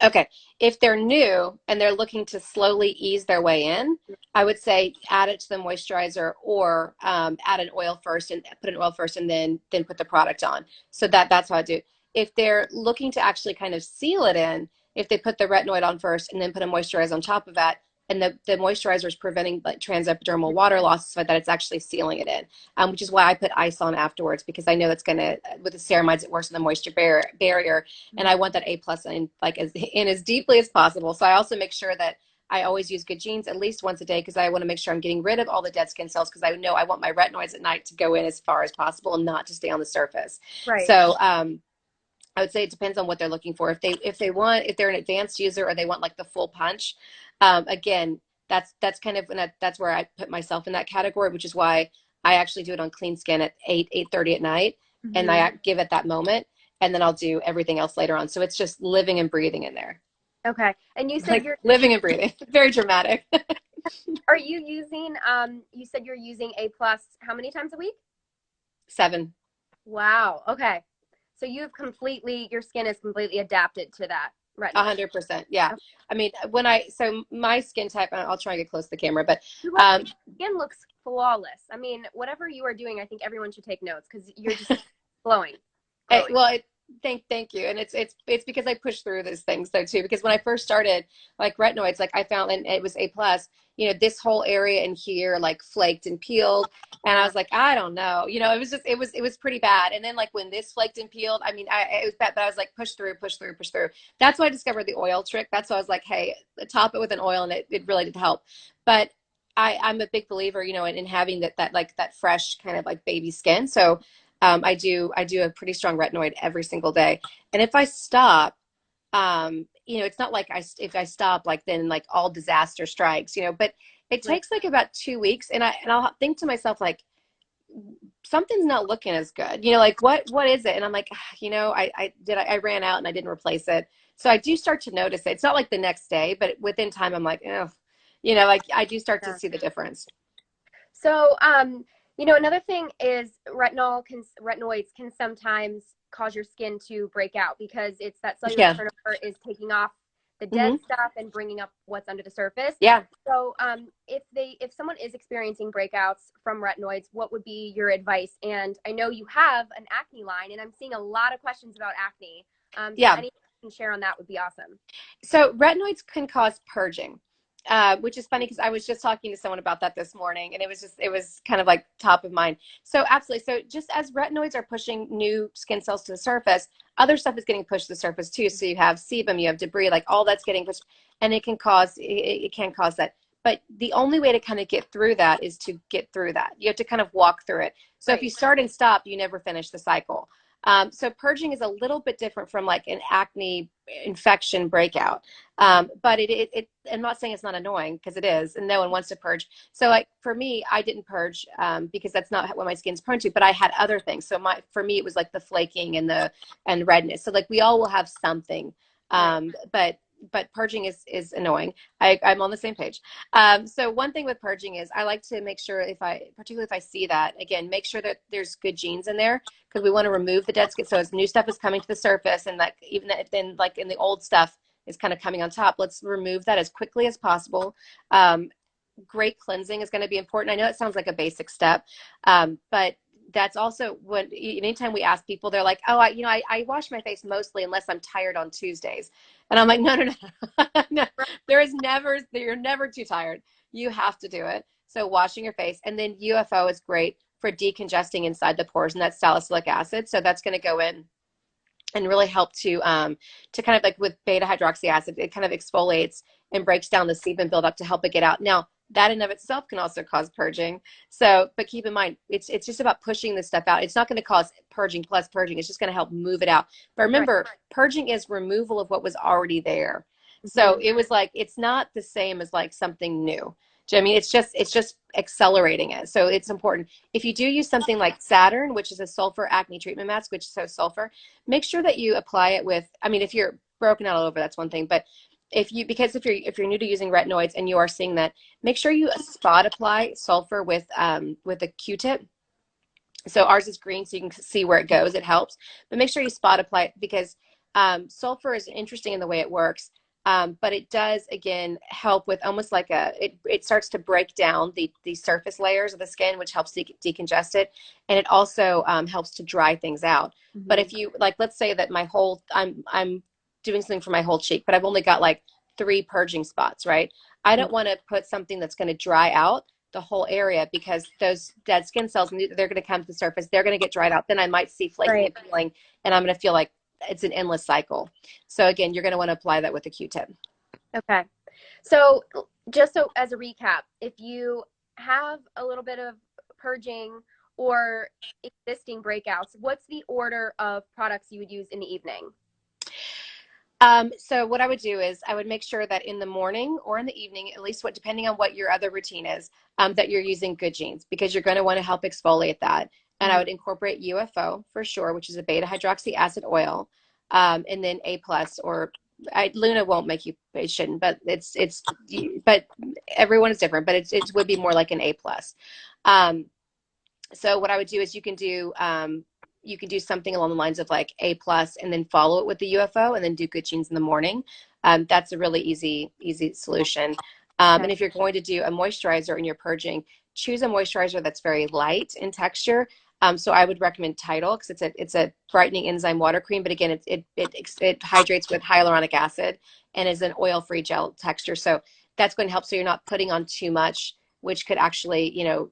Okay. If they're new and they're looking to slowly ease their way in, I would say add it to the moisturizer, or add an oil first and put an oil first and then put the product on. So that's how I do. If they're looking to actually kind of seal it in, if they put the retinoid on first and then put a moisturizer on top of that, and the moisturizer is preventing like transepidermal water loss so that it's actually sealing it in, which is why I put ice on afterwards, because I know that's going to, with the ceramides, it works in the moisture barrier, and I want that A plus in like as deeply as possible. So I also make sure that I always use Good Genes at least once a day, because I want to make sure I'm getting rid of all the dead skin cells, because I know I want my retinoids at night to go in as far as possible and not to stay on the surface. Right. So I would say it depends on what they're looking for. If they're an advanced user or they want like the full punch, again, that's kind of that's where I put myself in that category, which is why I actually do it on clean skin at 8:30 at night, and I give it that moment, and then I'll do everything else later on. So it's just living and breathing in there. Okay. And you said like you're living and breathing. Very dramatic. Are you using you said you're using A plus how many times a week? 7. Wow. Okay. So your skin is completely adapted to that retinol. 100%. Yeah. Okay. I mean, so my skin type, I'll try and get close to the camera, but skin looks flawless. I mean, whatever you are doing, I think everyone should take notes because you're just glowing. Well, Thank you. And it's because I pushed through these things though too. Because when I first started, like retinoids, like I found, and it was A+, you know, this whole area in here like flaked and peeled, and I was like, I don't know, you know, it was just it was pretty bad. And then like when this flaked and peeled, I mean, it was bad, but I was like, push through, push through, push through. That's why I discovered the oil trick. That's why I was like, hey, top it with an oil, and it really did help. But I'm a big believer, you know, in having that like that fresh kind of like baby skin. So I do a pretty strong retinoid every single day. And if I stop, you know, it's not like if I stop, like then like all disaster strikes, you know, but it takes like about 2 weeks, and I'll think to myself like something's not looking as good, you know, like what is it? And I'm like, you know, I ran out and I didn't replace it. So I do start to notice it. It's not like the next day, but within time I'm like, oh, you know, like I do start to see the difference. So, you know, another thing is retinoids can sometimes cause your skin to break out because it's that cellular Yeah. turnover is taking off the Hmm. dead stuff and bringing up what's under the surface. Yeah. So, if someone is experiencing breakouts from retinoids, what would be your advice? And I know you have an acne line, and I'm seeing a lot of questions about acne. So Yeah. anything you can share on that would be awesome. So retinoids can cause purging, which is funny because I was just talking to someone about that this morning, and it was kind of like top of mind. So absolutely. So just as retinoids are pushing new skin cells to the surface, other stuff is getting pushed to the surface too. So you have sebum, you have debris, like all that's getting pushed, and it can cause that. But the only way to kind of get through that is to get through that. You have to kind of walk through it. So if you start and stop, you never finish the cycle. So purging is a little bit different from like an acne infection breakout. But I'm not saying it's not annoying, because it is, and no one wants to purge. So like for me, I didn't purge because that's not what my skin's prone to, but I had other things. So for me, it was like the flaking and the redness. So like we all will have something. But purging is annoying. I'm on the same page. So one thing with purging is I like to make sure, particularly if I see that, again, make sure that there's good genes in there, because we want to remove the dead skin. So as new stuff is coming to the surface, and like even then like in the old stuff is kind of coming on top, let's remove that as quickly as possible. Great cleansing is going to be important. I know it sounds like a basic step, but that's also when anytime we ask people, they're like, oh, I wash my face mostly unless I'm tired on Tuesdays. And I'm like, no. No, you're never too tired. You have to do it. So washing your face, and then UFO is great for decongesting inside the pores, and that's salicylic acid. So that's going to go in and really help to kind of like with beta hydroxy acid, it kind of exfoliates and breaks down the sebum buildup to help it get out. Now, that in of itself can also cause purging. So, but keep in mind, it's just about pushing this stuff out. It's not going to cause purging plus purging. It's just going to help move it out. But remember, purging is removal of what was already there. So it was like, it's not the same as like something new. Do you know what I mean? It's just accelerating it. So it's important. If you do use something like Saturn, which is a sulfur acne treatment mask, which is so sulfur, make sure that you apply it with, I mean, if you're broken out all over, that's one thing, but because if you're new to using retinoids and you are seeing that, make sure you spot apply sulfur with a Q-tip. So ours is green, so you can see where it goes. It helps, but make sure you spot apply it, because sulfur is interesting in the way it works. But it does, again, help with almost like it starts to break down the surface layers of the skin, which helps decongest it. And it also helps to dry things out. But if you, like, let's say that I'm doing something for my whole cheek, but I've only got like 3 purging spots, right? I don't want to put something that's going to dry out the whole area, because those dead skin cells, they're going to come to the surface. They're going to get dried out. Then I might see flaking and peeling, and I'm going to feel like it's an endless cycle. So again, you're going to want to apply that with a Q-tip. Okay. So just so as a recap, if you have a little bit of purging or existing breakouts, what's the order of products you would use in the evening? So what I would do is I would make sure that in the morning or in the evening, at least depending on what your other routine is, that you're using good genes, because you're going to want to help exfoliate that. And I would incorporate UFO for sure, which is a beta hydroxy acid oil, and then A+, or Luna won't make you, it shouldn't, but but everyone is different, but it would be more like an A+. So what I would do is you can do something along the lines of like A+, and then follow it with the UFO, and then do good genes in the morning. That's a really easy solution. And if you're going to do a moisturizer and you're purging, choose a moisturizer that's very light in texture. So I would recommend Tidal because it's a brightening enzyme water cream, but again, it hydrates with hyaluronic acid and is an oil-free gel texture. So that's going to help. So you're not putting on too much, which could actually,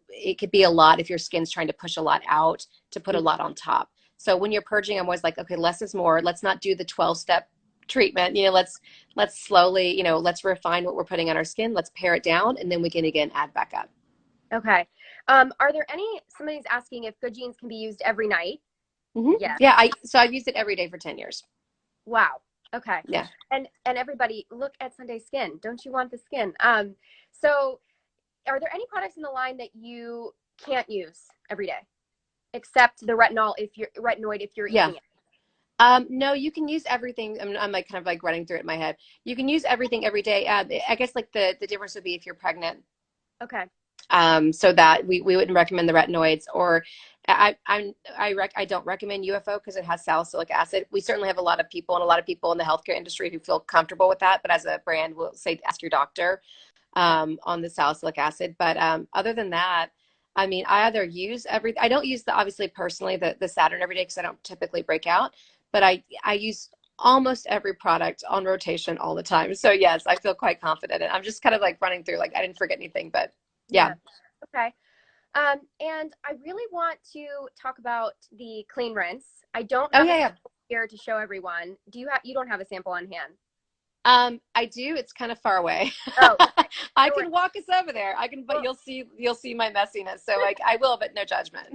it could be a lot if your skin's trying to push a lot out to put a lot on top. So when you're purging, I'm always like, okay, less is more. Let's not do the 12-step treatment. Let's slowly, let's refine what we're putting on our skin. Let's pare it down, and then we can again add back up. Okay. Are there somebody's asking if Good Genes can be used every night? Mm-hmm. Yeah. Yeah. I've used it every day for 10 years. Wow. Okay. Yeah. And everybody, look at Sunday Skin. Don't you want the skin? So are there any products in the line that you can't use every day, except the retinoid if you're eating it? No, you can use everything. I'm like kind of like running through it in my head. You can use everything every day. I guess like the difference would be if you're pregnant. Okay. So that we wouldn't recommend the retinoids, or I don't recommend UFO because it has salicylic acid. We certainly have a lot of people in the healthcare industry who feel comfortable with that, but as a brand, we'll say ask your doctor on the salicylic acid. But other than that, I mean, I either use I don't use obviously personally the Saturn every day because I don't typically break out, but I use almost every product on rotation all the time. So yes, I feel quite confident. And I'm just kind of like running through, like I didn't forget anything, but yeah. Okay. And I really want to talk about the clean rinse. I don't have a sample here to show everyone. You don't have a sample on hand? I do. It's kind of far away. Oh, okay. I can walk us over there. But you'll see my messiness. So like I will, but no judgment.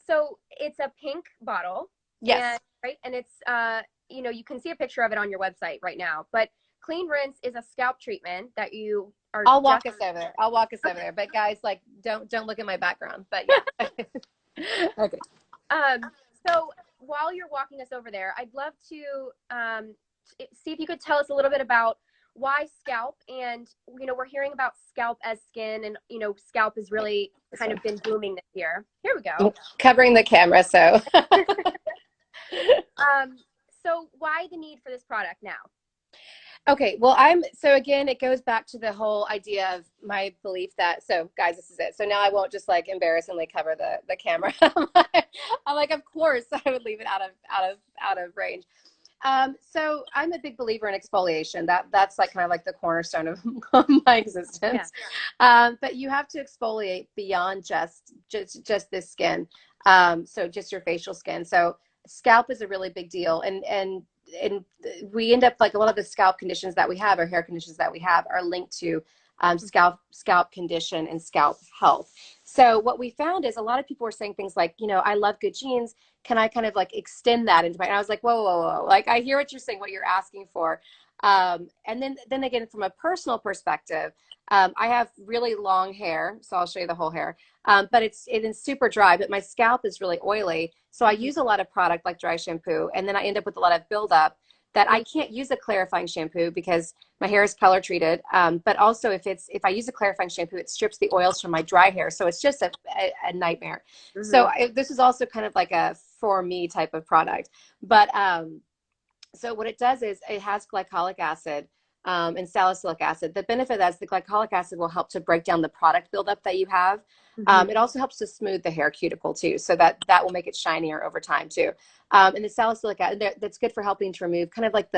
So it's a pink bottle. Yes. And it's you can see a picture of it on your website right now. But clean rinse is a scalp treatment that you are. I'll walk us over there. But guys, like don't look at my background. But yeah. Okay. So while you're walking us over there, I'd love to see if you could tell us a little bit about why scalp. And we're hearing about scalp as skin, and scalp has really kind of been booming this year. Here we go. Covering the camera, so. So why the need for this product now? Okay, well, so again, it goes back to the whole idea of my belief that, so guys, this is it. So now I won't just like embarrassingly cover the camera. I'm like, of course I would leave it out of range. So I'm a big believer in exfoliation. That's like kind of like the cornerstone of my existence. Yeah. But you have to exfoliate beyond just this skin. So just your facial skin. So scalp is a really big deal. And we end up like a lot of the scalp conditions that we have, or hair conditions that we have, are linked to scalp condition and scalp health. So what we found is a lot of people were saying things like, I love Good Genes. Can I kind of like extend that into and I was like, whoa. Like, I hear what you're saying, what you're asking for. And then again, from a personal perspective, I have really long hair, so I'll show you the whole hair. But it is super dry, but my scalp is really oily. So I use a lot of product like dry shampoo, and then I end up with a lot of buildup that I can't use a clarifying shampoo because my hair is color treated. But also if I use a clarifying shampoo, it strips the oils from my dry hair. So it's just a nightmare. Mm-hmm. So this is also kind of like a for me type of product. But so what it does is it has glycolic acid and salicylic acid. The benefit of that is the glycolic acid will help to break down the product buildup that you have. Mm-hmm. It also helps to smooth the hair cuticle too, so that will make it shinier over time too. And the salicylic acid, that's good for helping to remove kind of like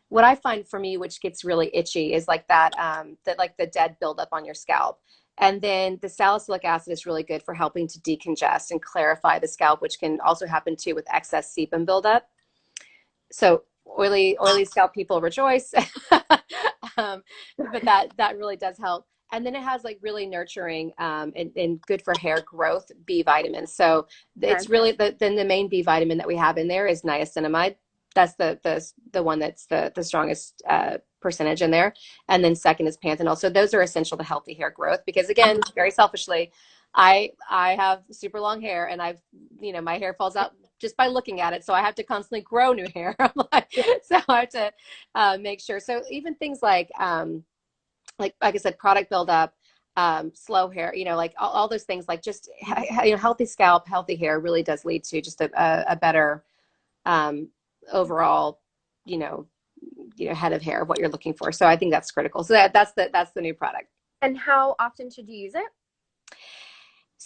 what I find for me, which gets really itchy, is like that like the dead buildup on your scalp. And then the salicylic acid is really good for helping to decongest and clarify the scalp, which can also happen too with excess sebum buildup. So oily scalp people rejoice. But that really does help. And then it has like really nurturing and good for hair growth B vitamins. So it's really then the main B vitamin that we have in there is niacinamide. That's the one that's the strongest percentage in there. And then second is panthenol. So those are essential to healthy hair growth, because again, very selfishly, I have super long hair, and my hair falls out just by looking at it. So I have to constantly grow new hair. So I have to make sure. So even things like I said, product buildup, slow hair, like all those things, like just healthy scalp, healthy hair really does lead to just a better overall, head of hair of what you're looking for. So I think that's critical. So that's the new product. And how often should you use it?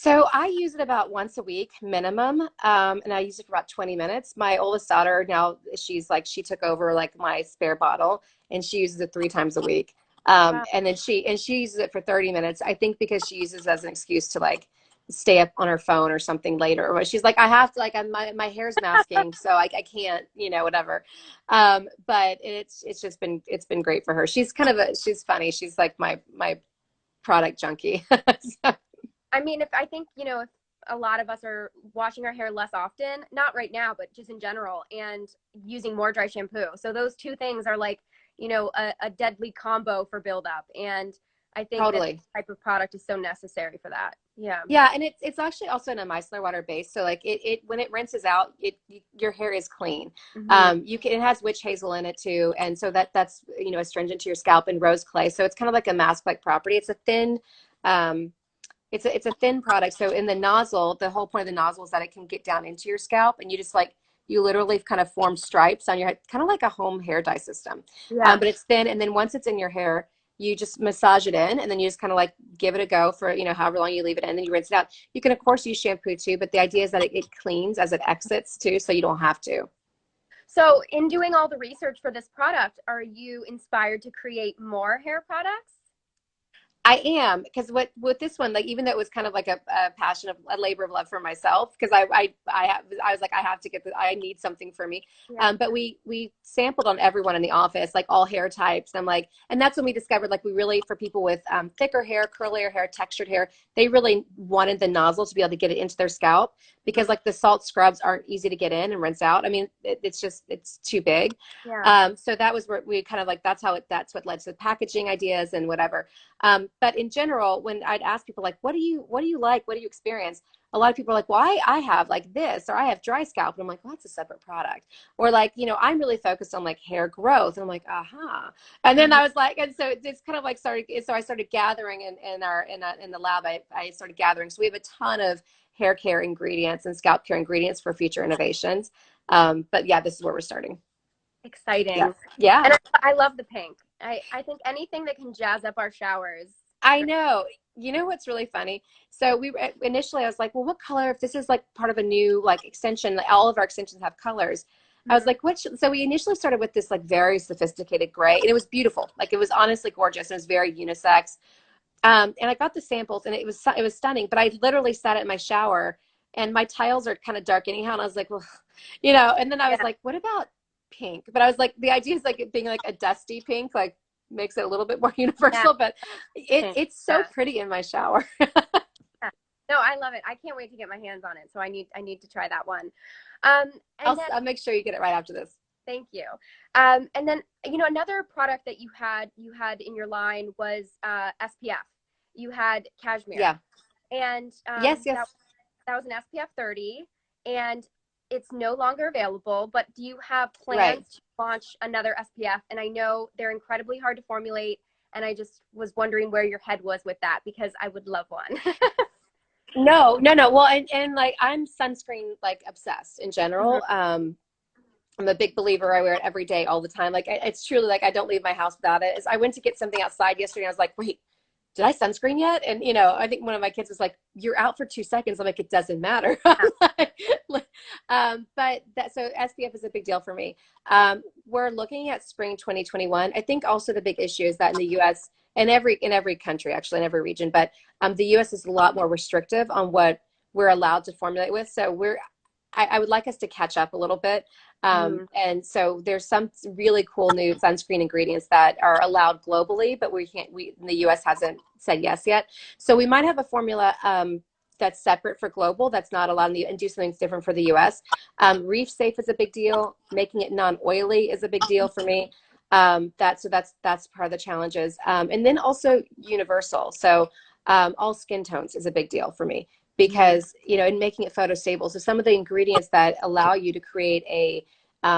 So I use it about once a week minimum, and I use it for about 20 minutes. My oldest daughter now, she's like, she took over like my spare bottle, and she uses it 3 times a week. Wow. And then she uses it for 30 minutes. I think because she uses it as an excuse to like stay up on her phone or something later. But she's like, I have to, like, my hair's masking, so I can't, whatever. But it's just been, it's been great for her. She's kind of she's funny. She's like my product junkie. So, I mean, if I think, if a lot of us are washing our hair less often, not right now, but just in general, and using more dry shampoo. So those two things are like, a deadly combo for buildup. And I think that totally. type of product is so necessary for that. Yeah. Yeah, and it's actually also in a micellar water base, so like it when it rinses out, your hair is clean. Hmm. It has witch hazel in it too, and so that's astringent to your scalp, and rose clay, so it's kind of like a mask-like property. It's a thin, it's a thin product. So in the nozzle, the whole point of the nozzle is that it can get down into your scalp, and you literally kind of form stripes on your head, kind of like a home hair dye system. Yeah. But it's thin, and then once it's in your hair, you just massage it in, and then you just kind of like give it a go for, however long you leave it in, and then you rinse it out. You can of course use shampoo too, but the idea is that it cleans as it exits too, so you don't have to. So in doing all the research for this product, are you inspired to create more hair products? I am, because with this one, like, even though it was kind of like a passion of a labor of love for myself, because I was like, I have to get this, I need something for me. Yeah. But we sampled on everyone in the office, like all hair types. And I'm like, and that's when we discovered, like, we really, for people with thicker hair, curlier hair, textured hair, they really wanted the nozzle to be able to get it into their scalp, because like the salt scrubs aren't easy to get in and rinse out. I mean, it's too big. Yeah. So that was where we kind of like, that's what led to the packaging ideas and whatever. But in general, when I'd ask people like, what do you like? What do you experience? A lot of people are like, well, I have like this, or I have dry scalp. And I'm like, well, that's a separate product. Or like, I'm really focused on like hair growth. And I'm like, aha. And then I was like, and so it's kind of like so I started gathering in the lab. I started gathering. So we have a ton of hair care ingredients and scalp care ingredients for future innovations. But yeah, this is where we're starting. Exciting. Yeah. Yeah. And I love the pink. I think anything that can jazz up our showers. I know. You know what's really funny? So initially I was like, well, what color, if this is like part of a new like extension, like all of our extensions have colors. I was like, so we initially started with this like very sophisticated gray, and it was beautiful. Like, it was honestly gorgeous, and it was very unisex. And I got the samples, and it was stunning, but I literally sat in my shower, and my tiles are kind of dark anyhow. And I was like, well, and then I was like, what about pink? But I was like, the idea is like it being like a dusty pink, like makes it a little bit more universal, but it's so pretty in my shower. Yeah. No, I love it. I can't wait to get my hands on it. So I need to try that one. I'll make sure you get it right after this. Thank you. And then, another product that you had in your line was SPF. You had cashmere. Yeah. And yes. That was an SPF 30, and it's no longer available, but do you have plans to launch another SPF? And I know they're incredibly hard to formulate, and I just was wondering where your head was with that, because I would love one. No. Well, and like, I'm sunscreen like obsessed in general. Mm-hmm. I'm a big believer. I wear it every day, all the time. Like, it's truly like, I don't leave my house without it. I went to get something outside yesterday, and I was like, wait, did I sunscreen yet? And, I think one of my kids was like, you're out for 2 seconds. I'm like, it doesn't matter. So SPF is a big deal for me. We're looking at spring 2021. I think also the big issue is that in the US, and in every country, actually, in every region, but the US is a lot more restrictive on what we're allowed to formulate with. So I would like us to catch up a little bit. And so there's some really cool new sunscreen ingredients that are allowed globally, but in the US hasn't said yes yet. So we might have a formula that's separate for global, that's not allowed and do something different for the US. Reef safe is a big deal. Making it non-oily is a big deal for me. That's part of the challenges. And then also universal. So all skin tones is a big deal for me, because, in making it photostable. So some of the ingredients that allow you to create a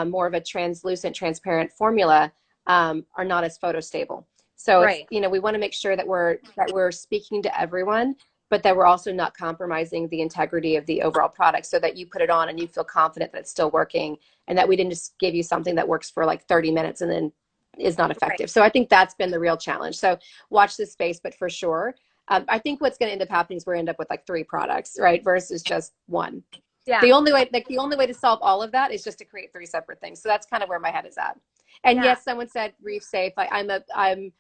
more of a translucent, transparent formula are not as photostable. So, we want to make sure that we're speaking to everyone, but that we're also not compromising the integrity of the overall product, so that you put it on and you feel confident that it's still working, and that we didn't just give you something that works for like 30 minutes and then is not effective. So I think that's been the real challenge. So watch this space, but for sure, I think what's going to end up happening is we're end up with like 3 products, right? Versus just one. Yeah. The only way to solve all of that is just to create 3 separate things. So that's kind of where my head is at. And yes, someone said reef safe. I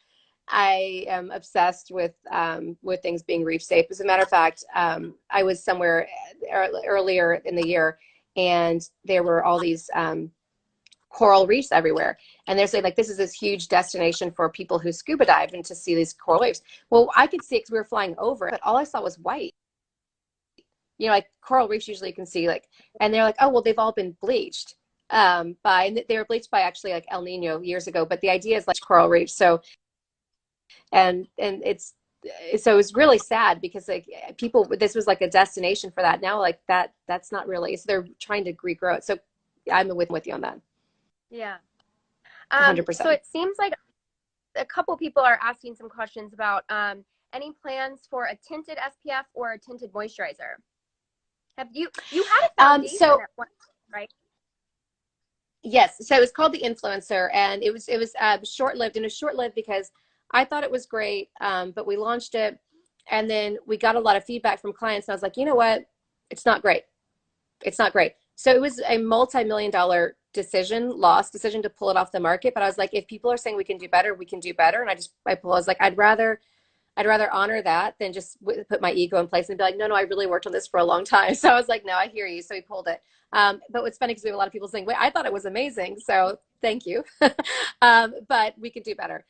am obsessed with things being reef safe. As a matter of fact, I was somewhere earlier in the year, and there were all these coral reefs everywhere, and they're saying like this is this huge destination for people who scuba dive and to see these coral reefs. Well, I could see it because we were flying over, but all I saw was white. You know, like coral reefs usually you can see like, and they're like, oh well, they've all been bleached they were bleached by actually like El Nino years ago. But the idea is like coral reefs. So and it's so it was really sad because like people, this was like a destination for that. Now like that's not really, so they're trying to regrow it. So I'm with you on that. Yeah. 100%. So it seems like a couple people are asking some questions about any plans for a tinted SPF or a tinted moisturizer. Have you had a foundation at once, right? Yes. So it was called the Influencer, and it was short-lived, and it was short-lived because I thought it was great, but we launched it, and then we got a lot of feedback from clients, and I was like, you know what? It's not great. It's not great. So it was a multi-million-dollar lost decision to pull it off the market. But I was like, if people are saying we can do better, we can do better. And I was like, I'd rather honor that than just put my ego in place and be like, no, I really worked on this for a long time. So I was like, no, I hear you. So we pulled it. But what's funny because we have a lot of people saying, wait, I thought it was amazing. So thank you. But we could do better.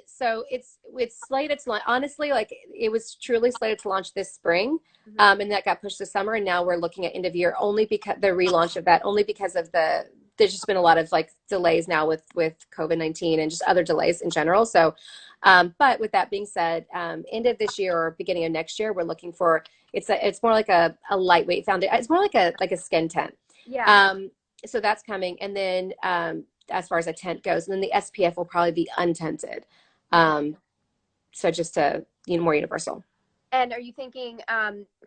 So it's slated to launch, honestly, like it was truly slated to launch this spring. And that got pushed to summer. And now we're looking at end of year only because the relaunch of that, only because of there's just been a lot of like delays now with COVID-19 and just other delays in general. So, but with that being said, end of this year or beginning of next year, we're looking for, it's more like a lightweight foundation. It's more like a skin tint. Yeah. So that's coming. And then, as far as a tint goes, and then the SPF will probably be untinted. So just more universal. And are you thinking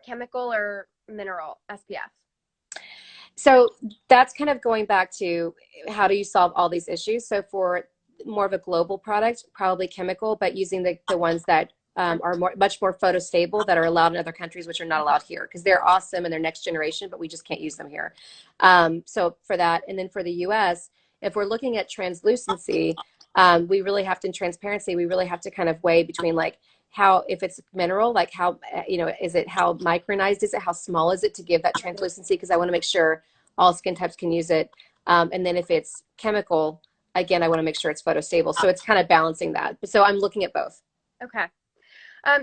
chemical or mineral SPF? So that's kind of going back to how do you solve all these issues? So for more of a global product, probably chemical, but using the ones that are much more photostable, that are allowed in other countries, which are not allowed here, because they're awesome and they're next generation, but we just can't use them here. So for that, and then for the US, if we're looking at translucency, we really have to, in transparency, we really have to kind of weigh between like how, if it's mineral, like how, is it, how micronized is it, how small is it to give that translucency? Because I want to make sure all skin types can use it. And then if it's chemical, again, I want to make sure it's photostable. So it's kind of balancing that. So I'm looking at both. Okay.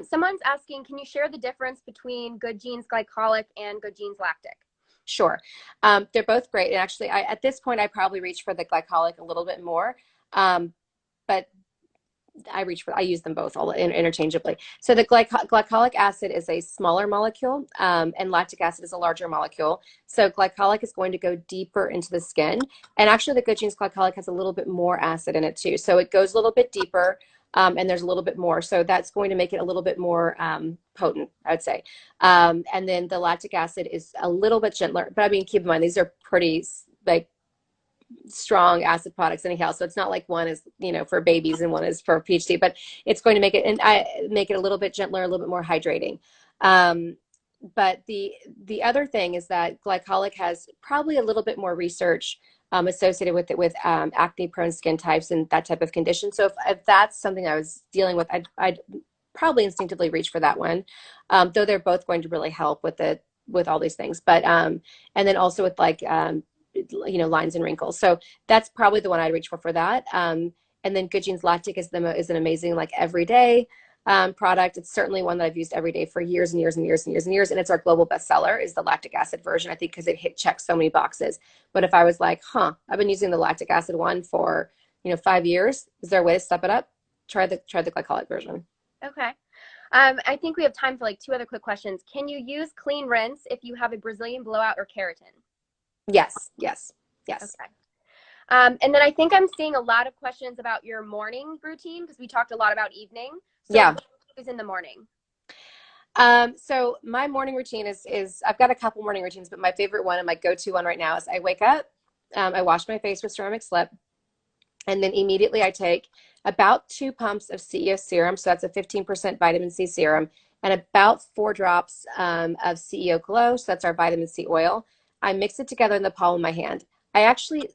Someone's asking, can you share the difference between Good Genes Glycolic and Good Genes Lactic? Sure. They're both great. And actually, at this point, I probably reach for the glycolic a little bit more. But I use them both all interchangeably. So the glycolic acid is a smaller molecule, and lactic acid is a larger molecule. So glycolic is going to go deeper into the skin. And actually the Good Genes Glycolic has a little bit more acid in it too. So it goes a little bit deeper, and there's a little bit more. So that's going to make it a little bit more potent, I would say. And then the lactic acid is a little bit gentler. But I mean, keep in mind, these are pretty like strong acid products anyhow, so it's not like one is for babies and one is for PhD, but it's going to make it, and I make it a little bit gentler, a little bit more hydrating. But the other thing is that glycolic has probably a little bit more research associated with it, with acne prone skin types and that type of condition. So if that's something I was dealing with, I'd probably instinctively reach for that one, though they're both going to really help with all these things. But and then also with like lines and wrinkles. So that's probably the one I'd reach for that. And then Good Genes Lactic is an amazing, like, everyday product. It's certainly one that I've used every day for years and years and years and years and years. And it's our global bestseller, is the lactic acid version, I think, because it checks so many boxes. But if I was like, I've been using the lactic acid one for 5 years, is there a way to step it up? Try the glycolic version. Okay. I think we have time for like 2 other quick questions. Can you use clean rinse if you have a Brazilian blowout or keratin? Yes. Okay. And then I think I'm seeing a lot of questions about your morning routine, because we talked a lot about evening. So yeah. What is in the morning? So my morning routine is I've got a couple morning routines, but my favorite one and my go-to one right now is I wake up, I wash my face with ceramic slip, and then immediately I take about 2 pumps of CEO serum, so that's a 15% vitamin C serum, and about 4 drops of CEO Glow, so that's our vitamin C oil. I mix it together in the palm of my hand. I actually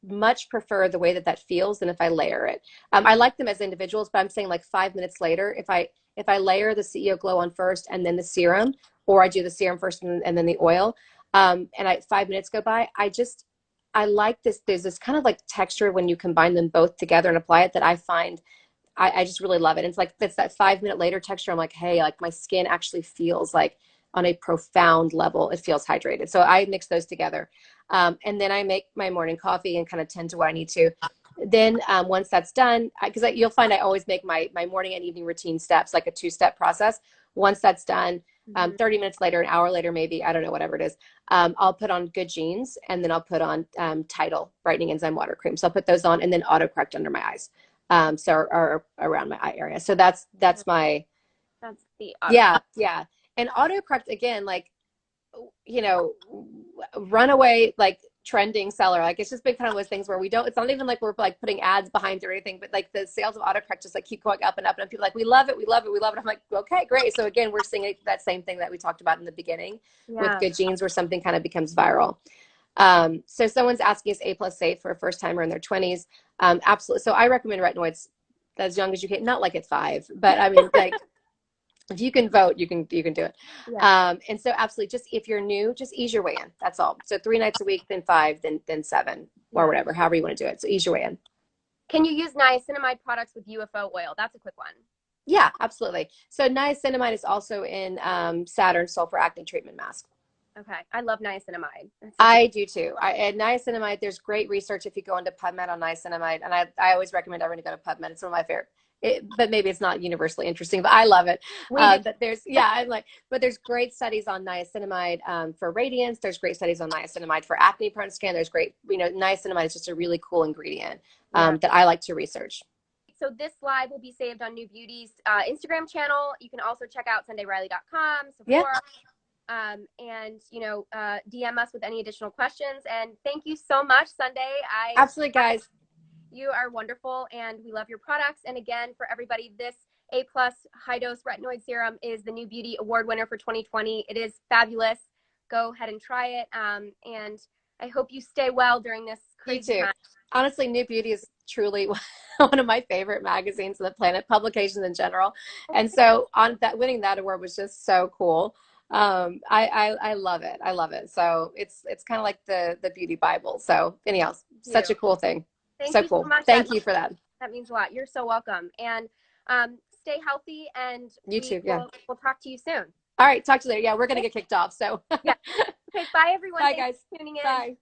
much prefer the way that that feels than if I layer it. I like them as individuals, but I'm saying like 5 minutes later, if I layer the CEO Glow on first and then the serum, or I do the serum first and then the oil, and 5 minutes go by, I like this. There's this kind of like texture when you combine them both together and apply it that I find I just really love it. And it's like it's that 5 minute later texture. I'm like, hey, like my skin actually feels like on a profound level, it feels hydrated. So I mix those together. And then I make my morning coffee and kind of tend to what I need to. Then once that's done, because you'll find I always make my morning and evening routine steps, like a 2-step process. Once that's done, 30 minutes later, an hour later, maybe, I don't know, whatever it is, I'll put on Good Genes, and then I'll put on Tidal Brightening Enzyme Water Cream. So I'll put those on and then auto correct under my eyes. Or around my eye area. So that's my, That's the yeah. And auto correct, again, like, you know, runaway, like trending seller. Like it's just been kind of those things where it's not even like we're like putting ads behind it or anything, but like the sales of autocorrect just like keep going up and up, and people are like, we love it, we love it, we love it. I'm like, okay, great. So again, we're seeing that same thing that we talked about in the beginning with Good Genes, where something kind of becomes viral. So someone's asking, is A+ safe for a first timer in their 20s? Absolutely. So I recommend retinoids as young as you can, not like at 5, but I mean, like, if you can vote, you can do it. Yeah. And so absolutely, just if you're new, just ease your way in. That's all. So 3 nights a week, then 5, then 7, or whatever, however you want to do it. So ease your way in. Can you use niacinamide products with UFO oil? That's a quick one. Yeah, absolutely. So niacinamide is also in Saturn Sulfur Acne Treatment Mask. Okay. I love niacinamide. I do too. And niacinamide, there's great research if you go into PubMed on niacinamide. And I always recommend everyone to go to PubMed. It's one of my favorite. But maybe it's not universally interesting, but I love it. But there's great studies on niacinamide for radiance. There's great studies on niacinamide for acne prone skin. There's great, niacinamide is just a really cool ingredient that I like to research. So this live will be saved on NewBeauty's Instagram channel. You can also check out SundayRiley.com, Sephora, and DM us with any additional questions. And thank you so much, Sunday. Absolutely, guys. You are wonderful, and we love your products. And again, for everybody, this A+ high dose retinoid serum is the NewBeauty Award winner for 2020. It is fabulous. Go ahead and try it. And I hope you stay well during this crazy time. Honestly, NewBeauty is truly one of my favorite magazines on the planet, publications in general. And so winning that award was just so cool. I love it. I love it. So it's kind of like the beauty Bible. So anyhow, such a cool thing. Thank you cool. So much. Thank you for that. That means a lot. You're so welcome. And stay healthy, and you too. We'll talk to you soon. All right. Talk to you later. Yeah, we're going to get kicked off. So yeah. Okay. Bye, everyone. Bye, Thanks guys. for tuning in. Bye.